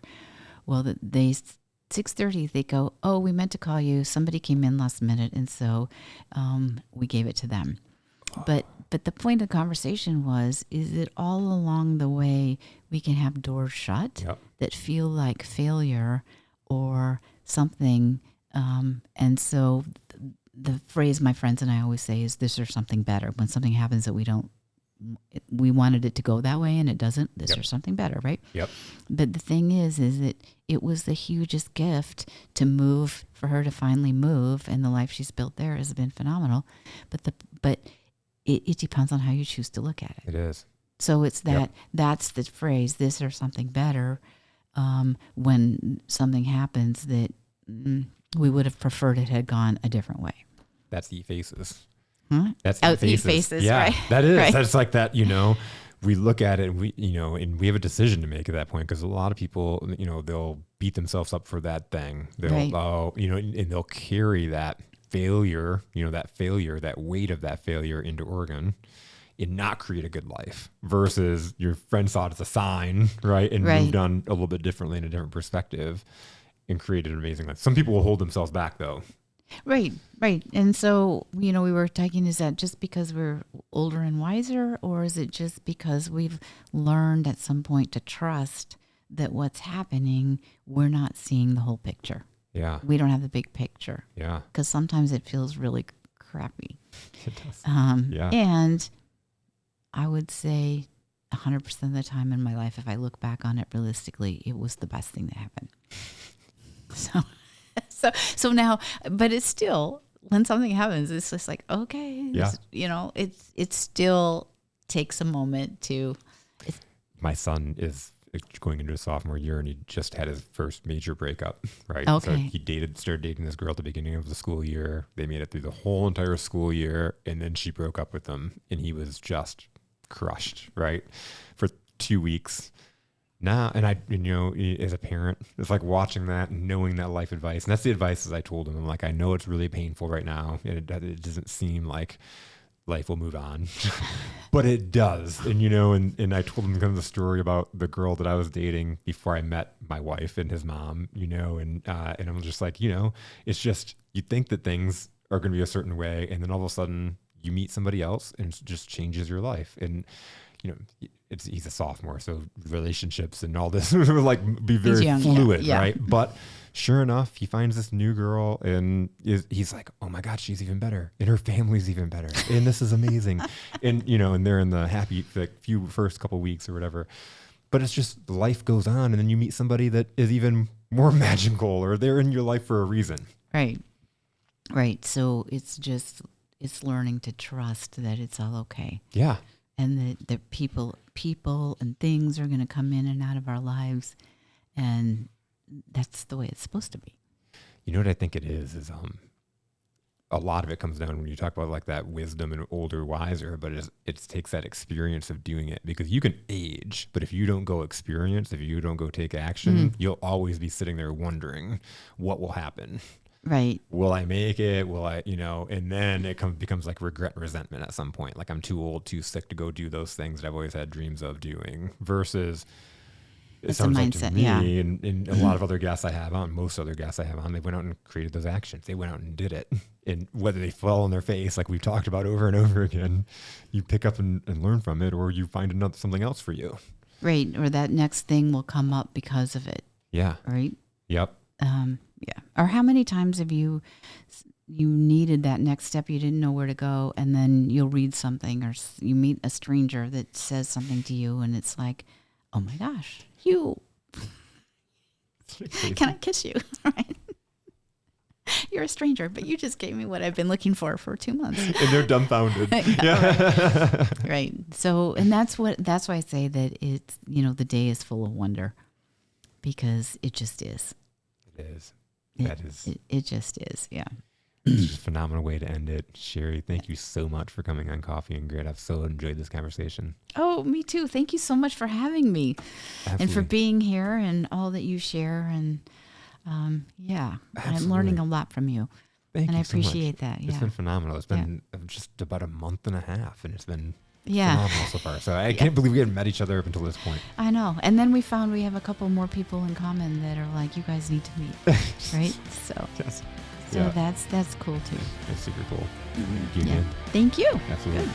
Well, 6:30, they go, oh, we meant to call you. Somebody came in last minute, and so we gave it to them. But the point of the conversation is it all along the way we can have doors shut that feel like failure or something. And so the phrase my friends and I always say is this or something better. When something happens that we wanted it to go that way and it doesn't, this or something better, right? Yep. But the thing is that it was the hugest gift to move, for her to finally move, and the life she's built there has been phenomenal. But it depends on how you choose to look at it. It is. So it's that's the phrase, this or something better, when something happens that we would have preferred it had gone a different way. That's eat faces. Huh? That's eat faces, yeah, right? That is. Right. That's like that, you know, we look at it and we have a decision to make at that point, because a lot of people, you know, they'll beat themselves up for that thing. They'll, you know, and they'll carry that failure, you know, that weight of that failure into Oregon and not create a good life, versus your friend saw it as a sign, right? And moved on a little bit differently in a different perspective and created an amazing life. Some people will hold themselves back though. Right. And so, you know, we were talking, is that just because we're older and wiser, or is it just because we've learned at some point to trust that what's happening, we're not seeing the whole picture? Yeah. We don't have the big picture. Yeah. Because sometimes it feels really crappy. It does. Yeah. And I would say 100% of the time in my life, if I look back on it realistically, it was the best thing that happened. So now, but it's still, when something happens, it's just like, okay, this, it still takes a moment to. My son is going into his sophomore year, and he just had his first major breakup, right? Okay. So he started dating this girl at the beginning of the school year. They made it through the whole entire school year, and then she broke up with him, and he was just crushed, right? For 2 weeks. Now, and I, as a parent, it's like watching that and knowing that life advice. And that's the advice as I told him. I'm like, I know it's really painful right now. And it doesn't seem like life will move on, but it does. And, and I told him kind of the story about the girl that I was dating before I met my wife and his mom, and I'm just like, it's just, you think that things are going to be a certain way. And then all of a sudden you meet somebody else and it just changes your life. And, he's a sophomore, so relationships and all this will like be very fluid, right? But sure enough, he finds this new girl and he's like, oh my God, she's even better. And her family's even better. And this is amazing. And, and they're in the happy, first couple weeks or whatever. But it's just life goes on. And then you meet somebody that is even more magical, or they're in your life for a reason. Right. Right. So it's learning to trust that it's all okay. Yeah. And that people and things are going to come in and out of our lives. And that's the way it's supposed to be. You know what I think it is a lot of it comes down when you talk about like that wisdom and older, wiser, but it takes that experience of doing it, because you can age, but if you don't go experience, if you don't go take action, you'll always be sitting there wondering what will happen. Right. Will I make it? Will I, and then it becomes like regret and resentment at some point. Like I'm too old, too sick to go do those things that I've always had dreams of doing, versus it sounds like to me and a lot of other guests I have on, most other guests I have on, they went out and created those actions. They went out and did it. And whether they fall on their face, like we've talked about over and over again, you pick up and learn from it, or you find something else for you. Right. Or that next thing will come up because of it. Yeah. Right. Yep. Yeah. Or how many times have you needed that next step, you didn't know where to go, and then you'll read something or you meet a stranger that says something to you, and it's like, oh my gosh, can I kiss you? Right? You're a stranger, but you just gave me what I've been looking for 2 months. And they're dumbfounded. Yeah. Right. So, and that's why I say that it's, the day is full of wonder, because it just is. It is. It just is. Yeah. It's just a phenomenal way to end it. Sherri, thank you so much for coming on Coffee and Grit. I've so enjoyed this conversation. Oh, me too. Thank you so much for having me. Absolutely. And for being here and all that you share. And I'm learning a lot from you. Thank you. And I appreciate so much. that. Yeah. It's been phenomenal. It's been just about a month and a half, and it's been phenomenal so far. So I can't believe we hadn't met each other up until this point. I know. And then we found we have a couple more people in common that are like, you guys need to meet. Right? So, yes. So that's cool too. That's super cool. Mm-hmm. Thank you again. Thank you. Absolutely. Good.